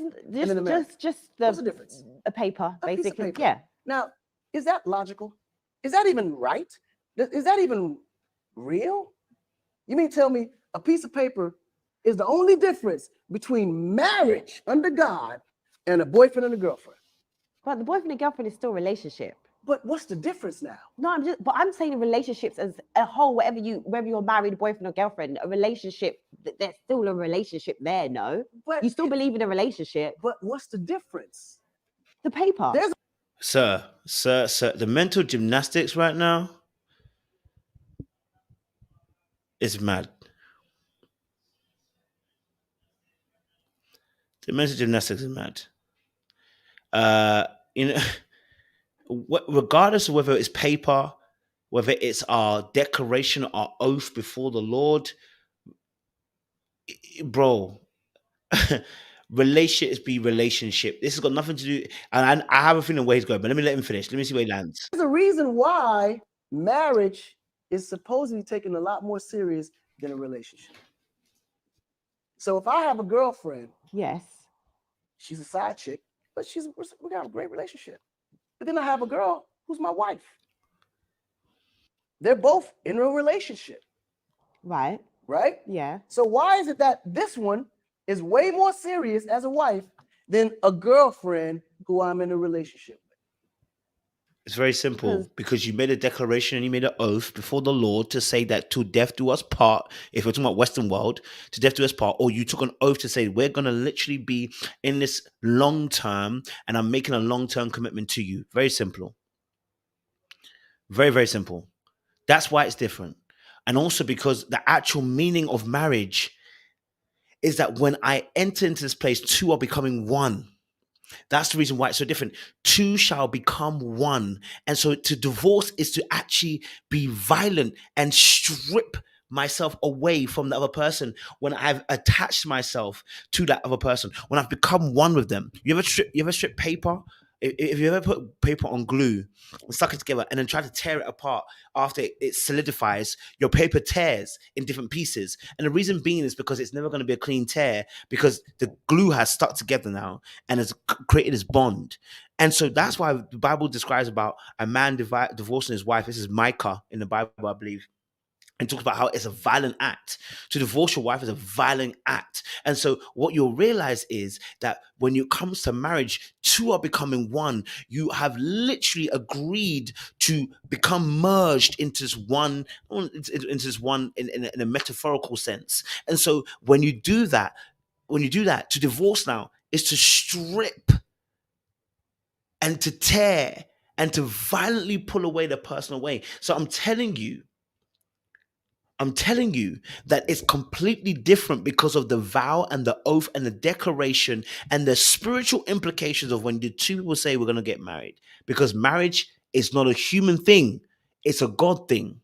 just What's the difference? A paper, A piece of basically. paper. Yeah. Now, is that logical? Is that even right? Is that even real? You mean tell me a piece of paper is the only difference between marriage under God and a boyfriend and a girlfriend? But the boyfriend and girlfriend is still a relationship. But what's the difference now? No, I'm saying relationships as a whole, whether you're married, boyfriend or girlfriend, a relationship, there's still a relationship there, no? But you still believe in a relationship. But what's the difference? The paper. Sir, the mental gymnastics right now is mad. The mental gymnastics is mad. Regardless of whether it's paper, whether it's our declaration, our oath before the Lord, bro, relationships be relationship. This has got nothing to do, and I have a feeling where he's going, but let me let him finish. Let me see where he lands. There's a reason why marriage is supposedly taken a lot more serious than a relationship. So if I have a girlfriend, yes, she's a side chick, but we got a great relationship. But then I have a girl who's my wife. They're both in a relationship. Right. Right? Yeah. So why is it that this one is way more serious as a wife than a girlfriend who I'm in a relationship with? It's very simple, because you made a declaration and you made an oath before the Lord to say that to death do us part, if we're talking about Western world, to death do us part, or you took an oath to say we're going to literally be in this long term and I'm making a long-term commitment to you. Very simple. Very, very simple. That's why it's different. And also because the actual meaning of marriage is that when I enter into this place, two are becoming one. That's the reason why it's so different. Two shall become one. And so to divorce is to actually be violent and strip myself away from the other person when I've attached myself to that other person, when I've become one with them. You ever strip paper? If you ever put paper on glue and stuck it together and then try to tear it apart after it solidifies, your paper tears in different pieces. And the reason being is because it's never going to be a clean tear, because the glue has stuck together now and has created this bond. And so that's why the Bible describes about a man divorcing his wife. This is Micah in the Bible, I believe. And talks about how it's a violent act. To divorce your wife is a violent act. And so what you'll realize is that when it comes to marriage, two are becoming one. You have literally agreed to become merged into this one in a metaphorical sense. And so when you do that, to divorce now is to strip and to tear and to violently pull away the person away. So I'm telling you that it's completely different because of the vow and the oath and the declaration and the spiritual implications of when the two people say we're going to get married. Because marriage is not a human thing. It's a God thing.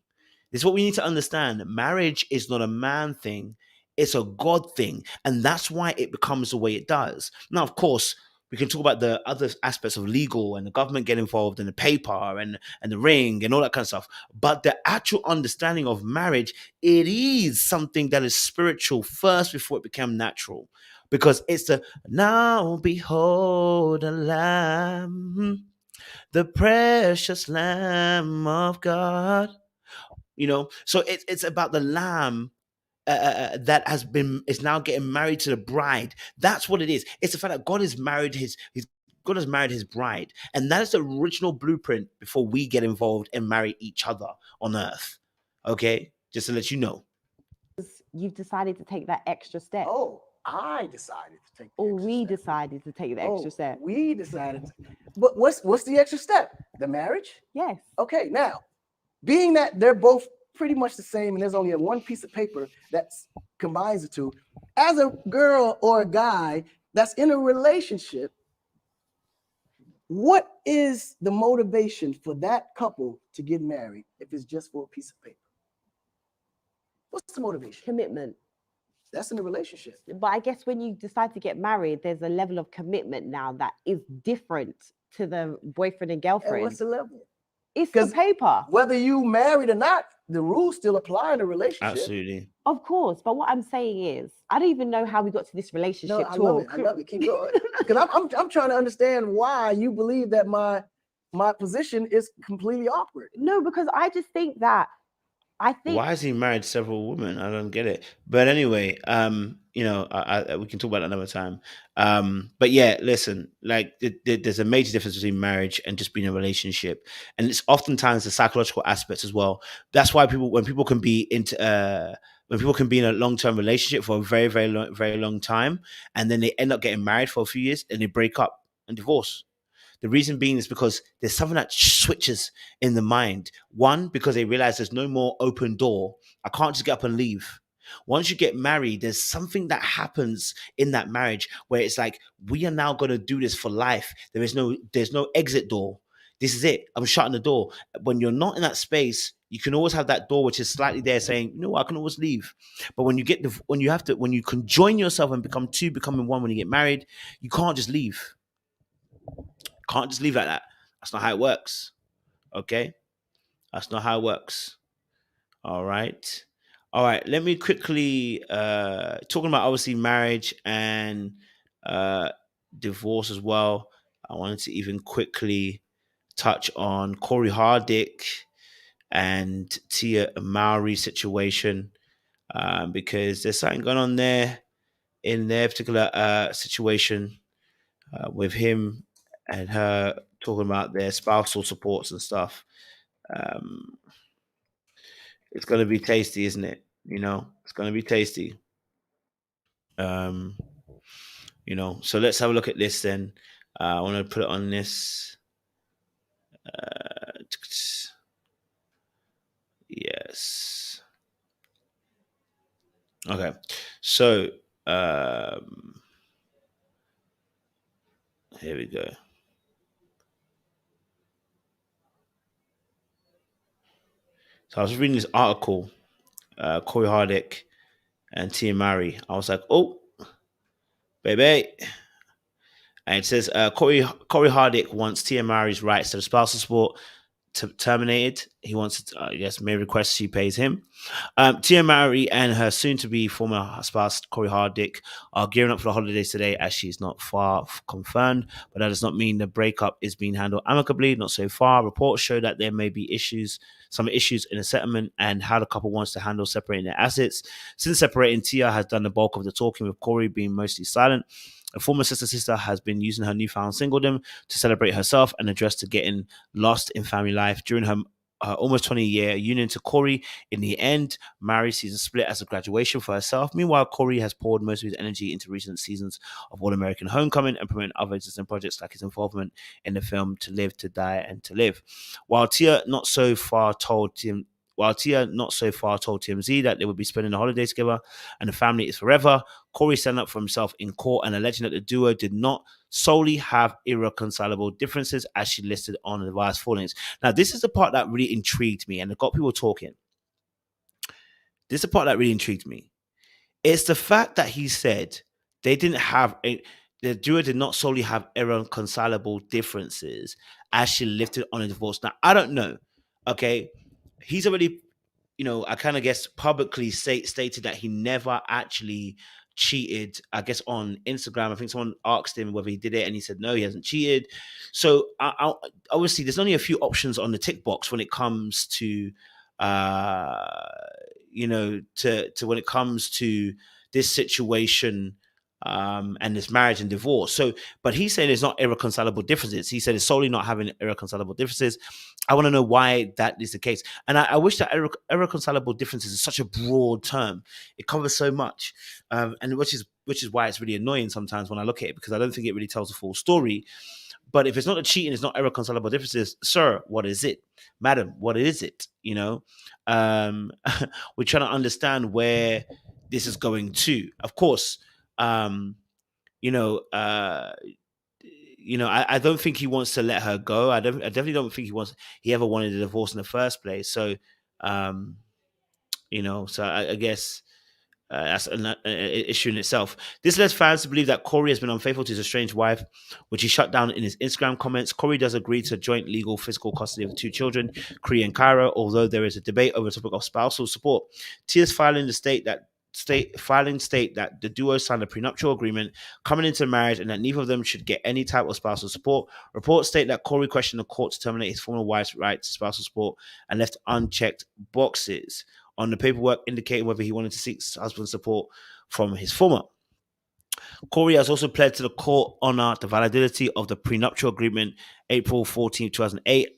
This is what we need to understand. Marriage is not a man thing. It's a God thing. And that's why it becomes the way it does. Now, of course, we can talk about the other aspects of legal and the government get involved in the paper and the ring and all that kind of stuff. But the actual understanding of marriage, it is something that is spiritual first before it became natural. Because it's the now behold the Lamb, the precious Lamb of God. You know, so it's about the Lamb that is now getting married to the bride. That's what it is. It's the fact that God has married God has married his bride, and that is the original blueprint before we get involved and marry each other on earth. Okay, just to let you know. You've decided to take that extra step. Oh, I decided to take. Or we decided to take the extra step. We decided. But what's the extra step? The marriage? Yes. Okay, now, being that they're both pretty much the same and there's only one piece of paper that combines the two, as a girl or a guy, that's in a relationship, what is the motivation for that couple to get married if it's just for a piece of paper? What's the motivation? Commitment. That's in a relationship. But I guess when you decide to get married, there's a level of commitment now that is different to the boyfriend and girlfriend. And what's the level? It's the paper. Whether you married or not, the rules still apply in a relationship. Absolutely. Of course. But what I'm saying is, I don't even know how we got to this relationship No, I love it. Keep going. Because I'm trying to understand why you believe that my position is completely awkward. No, because I just think that why has he married several women? I don't get it. But anyway, you know, we can talk about that another time. But yeah, listen, like there's a major difference between marriage and just being in a relationship, and it's oftentimes the psychological aspects as well. That's why when people can be in a long-term relationship for a very, very long time, and then they end up getting married for a few years and they break up and divorce. The reason being is because there's something that switches in the mind. One, because they realize there's no more open door. I can't just get up and leave. Once you get married, there's something that happens in that marriage where it's like, we are now going to do this for life. There's no exit door. This is it. I'm shutting the door. When you're not in that space, you can always have that door which is slightly there saying, you know what, I can always leave. But when you conjoin yourself and becoming one when you get married, you can't just leave. Can't just leave like that. That's not how it works. Okay? That's not how it works. All right. Let me quickly talking about obviously marriage and divorce as well. I wanted to even quickly touch on Cory Hardict and Tia Mowry situation because there's something going on there in their particular situation with him and her talking about their spousal supports and stuff. It's going to be tasty, isn't it? You know, it's going to be tasty. You know, so let's have a look at this then. I want to put it on this. Yes. Okay. So, here we go. So I was reading this article, Cory Hardict and Tia Mowry. I was like, oh, baby. And it says, Cory Hardict wants Tia Mowry's rights to the spousal support terminated. He wants to, may request she pays him. Tia Mowry and her soon-to-be former spouse, Cory Hardict, are gearing up for the holidays today as she's not far confirmed, but that does not mean the breakup is being handled amicably, not so far. Reports show that there may be some issues in a settlement and how the couple wants to handle separating their assets. Since separating, Tia has done the bulk of the talking, with Cory being mostly silent. A former sister has been using her newfound singledom to celebrate herself and address to getting lost in family life during her almost 20-year union to Cory. In the end, Mowry sees a split as a graduation for herself. Meanwhile, Cory has poured most of his energy into recent seasons of All American Homecoming and promoting other existing projects like his involvement in the film To Live, To Die, and To Live. While Tia not so far told TMZ that they would be spending the holidays together and the family is forever, Cory stand up for himself in court and alleging that the duo did not solely have irreconcilable differences as she listed on the Vice Fallings. Now, this is the part that really intrigued me and it got people talking. This is the part that really intrigued me. It's the fact that he said they didn't have the duo did not solely have irreconcilable differences as she lifted on a divorce. Now, I don't know. Okay. He's already, I kind of guess publicly stated that he never actually cheated, I guess, on Instagram. I think someone asked him whether he did it and he said, no, he hasn't cheated. So obviously there's only a few options on the tick box when it comes to, when it comes to this situation and this marriage and divorce. So, but he's saying it's not irreconcilable differences. He said it's solely not having irreconcilable differences. I want to know why that is the case. And I wish that irreconcilable differences is such a broad term. It covers so much. And which is why it's really annoying sometimes when I look at it, because I don't think it really tells the full story. But if it's not a cheating, it's not irreconcilable differences. Sir, what is it? Madam, what is it? We're trying to understand where this is going to. Of course, you know, I don't think he wants to let her go. I definitely don't think he ever wanted a divorce in the first place. So, um, so I guess that's an issue in itself. This led fans to believe that Cory has been unfaithful to his estranged wife, which he shut down in his Instagram comments. Cory does agree to joint legal physical custody of 2 children, Cree and Kyra, although there is a debate over the topic of spousal support. Tears filing state that the duo signed a prenuptial agreement coming into marriage and that neither of them should get any type of spousal support. Reports state that Cory questioned the court to terminate his former wife's right to spousal support and left unchecked boxes on the paperwork indicating whether he wanted to seek husband support from his former. Cory has also pled to the court honor the validity of the prenuptial agreement April 14, 2008,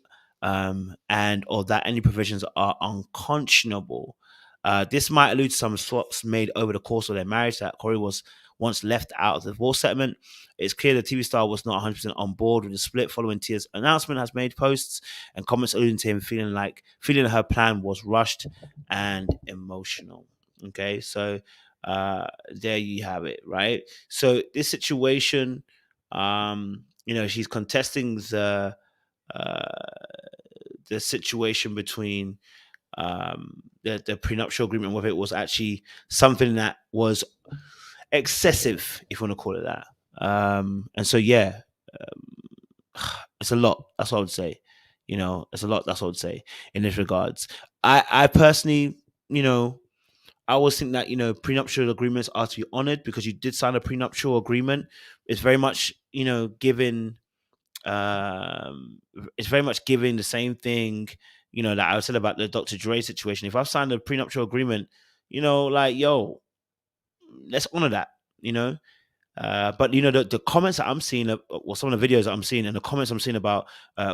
and or that any provisions are unconscionable. This might allude to some swaps made over the course of their marriage that Cory was once left out of the divorce settlement. It's clear the TV star was not 100% on board with the split following Tia's announcement, has made posts and comments alluding to him feeling her plan was rushed and emotional. Okay, so there you have it, right? So this situation, she's contesting the situation between the prenuptial agreement, whether it was actually something that was excessive, if you want to call it that. And so, yeah, it's a lot. That's what I would say. It's a lot. That's what I would say in this regards. I personally, I always think that, prenuptial agreements are to be honored because you did sign a prenuptial agreement. It's very much, giving, it's very much giving the same thing, that I said about the Dr. Dre situation. If I've signed a prenuptial agreement, yo, let's honor that, but the comments that I'm seeing, or some of the videos that I'm seeing, and the comments I'm seeing about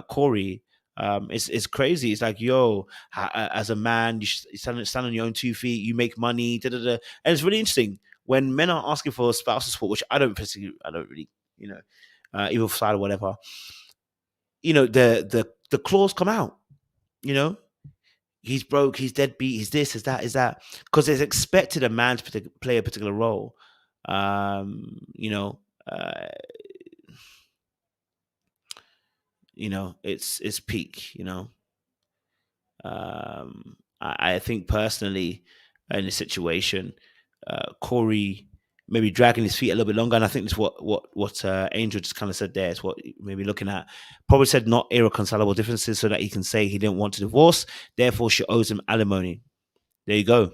Cory, it's crazy. It's like, yo, as a man, you stand on your own 2 feet, you make money, da, da, da. And it's really interesting when men are asking for spousal support, which I don't really, evil side or whatever. The clause come out. He's broke, he's deadbeat, he's this, is that, because it's expected a man to play a particular role. It's peak. I think personally in this situation, Cory maybe dragging his feet a little bit longer, and I think that's what Angel just kind of said there. Is what maybe looking at. Probably said not irreconcilable differences, so that he can say he didn't want to divorce, therefore she owes him alimony. There you go.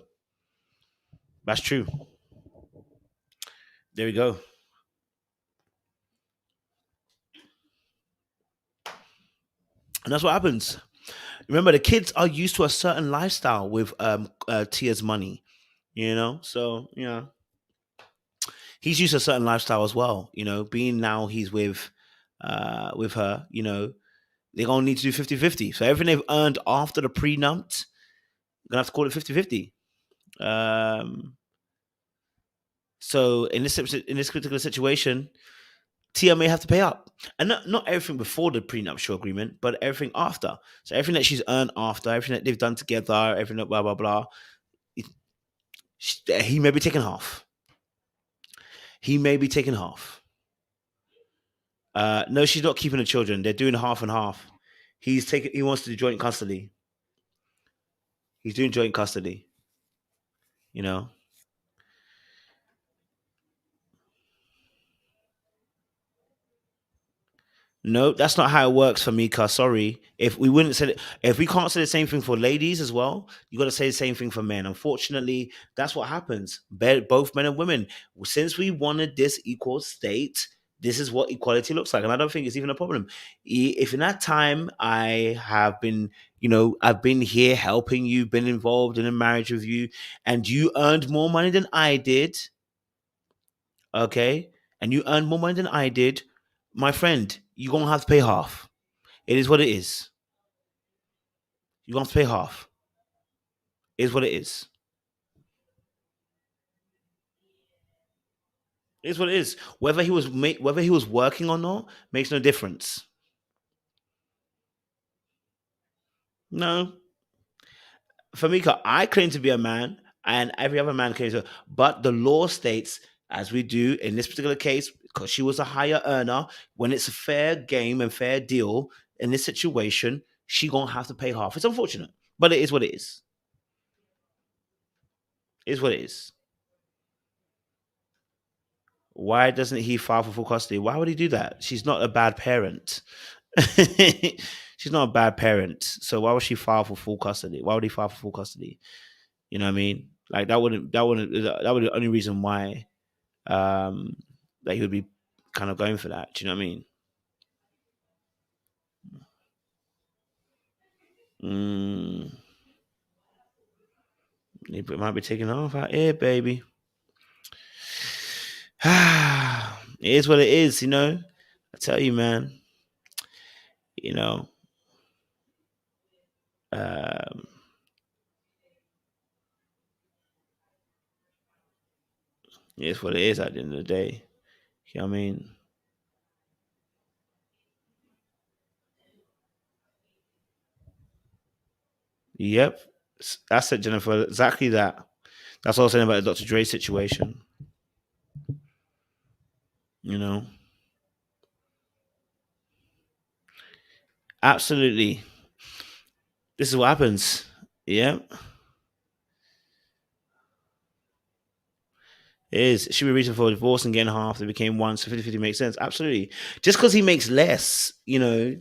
That's true. There we go. And that's what happens. Remember, the kids are used to a certain lifestyle with Tia's money, So he's used to a certain lifestyle as well. Being now he's with her. They're gonna need to do 50-50. So everything they've earned after the prenup, gonna have to call it 50-50. So in this particular situation, Tia may have to pay up, and not everything before the prenuptial agreement, but everything after. So everything that she's earned after, everything that they've done together, everything that blah blah blah. He may be taking half. No, she's not keeping the children. They're doing half and half. He wants to do joint custody. He's doing joint custody. No, that's not how it works for Mika. Sorry. If we can't say the same thing for ladies as well, you got to say the same thing for men. Unfortunately, that's what happens. Both men and women. Since we wanted this equal state, this is what equality looks like. And I don't think it's even a problem. If in that time I have been, I've been here helping you, been involved in a marriage with you, and you earned more money than I did, okay? And you earned more money than I did, my friend, you're going to have to pay half. It is what it is. You're going to have to pay half. It is what it is. It is what it is. Whether he was working or not makes no difference. No. For me, I claim to be a man, and every other man claims to. But the law states, as we do in this particular case, because she was a higher earner. When it's a fair game and fair deal in this situation, she gonna have to pay half. It's unfortunate, but it is what it is. It is what it is. Why doesn't he file for full custody? Why would he do that? She's not a bad parent. She's not a bad parent. So why would she file for full custody? Why would he file for full custody? You know what I mean? Like that would be the only reason why that he would be kind of going for that. Do you know what I mean? It might be taking off out here, baby. It is what it is, you know. I tell you, man. You know. It's what it is at the end of the day. You know what I mean? Yep. That's it, Jennifer. Exactly that. That's what I was saying about the Dr. Dre situation. You know? Absolutely. This is what happens. Yep. It is. Should be reaching for a divorce and getting half. They became one, so 50-50 makes sense. Absolutely. Just because he makes less, or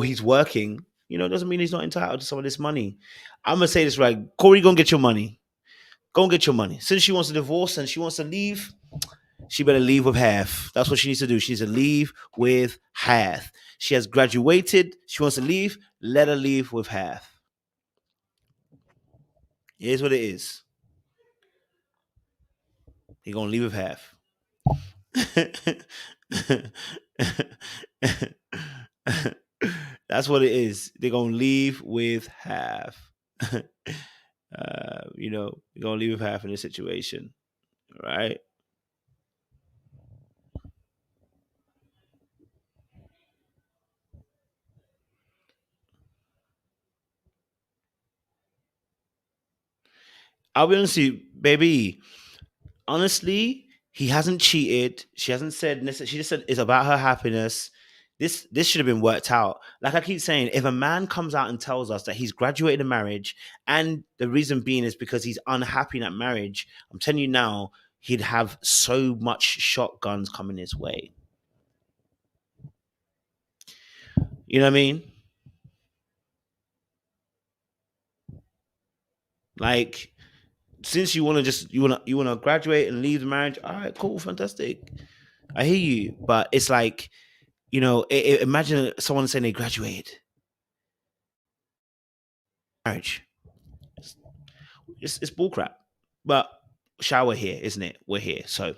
he's working, doesn't mean he's not entitled to some of this money. I'm gonna say this right. Cory, go and get your money. Go and get your money. Since she wants a divorce and she wants to leave, she better leave with half. That's what she needs to do. She needs to leave with half. She has graduated. She wants to leave. Let her leave with half. It is what it is. You're gonna leave with half. That's what it is. They're gonna leave with half. You're gonna leave with half in this situation, right? I'll be honest with you, baby. Honestly, he hasn't cheated. She hasn't said necessarily. She just said it's about her happiness. This should have been worked out. Like I keep saying, if a man comes out and tells us that he's graduated a marriage and the reason being is because he's unhappy in that marriage, I'm telling you now, he'd have so much shotguns coming his way. You know what I mean? Like, since you want to graduate and leave the marriage, all right, cool, fantastic. I hear you, but it's like, imagine someone saying they graduated marriage. It's bullcrap, but shower here, isn't it? We're here. So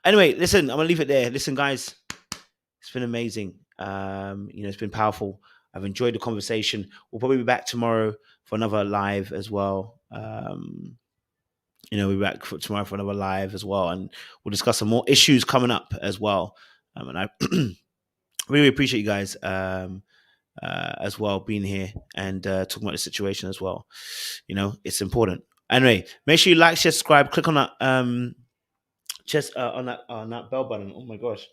anyway, listen, I'm gonna leave it there. Listen, guys, it's been amazing. It's been powerful. I've enjoyed the conversation. We'll probably be back tomorrow for another live as well. We'll be back tomorrow for another live as well, and we'll discuss some more issues coming up as well. And I really appreciate you guys as well being here and talking about the situation as well. It's important. Anyway, make sure you like, share, subscribe, click on that on that bell button. Oh my gosh.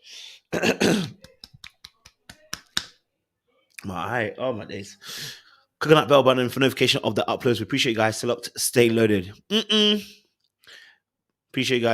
my days. Click on that bell button for notification of the uploads. We appreciate you guys. Stay locked, stay loaded. Appreciate you guys.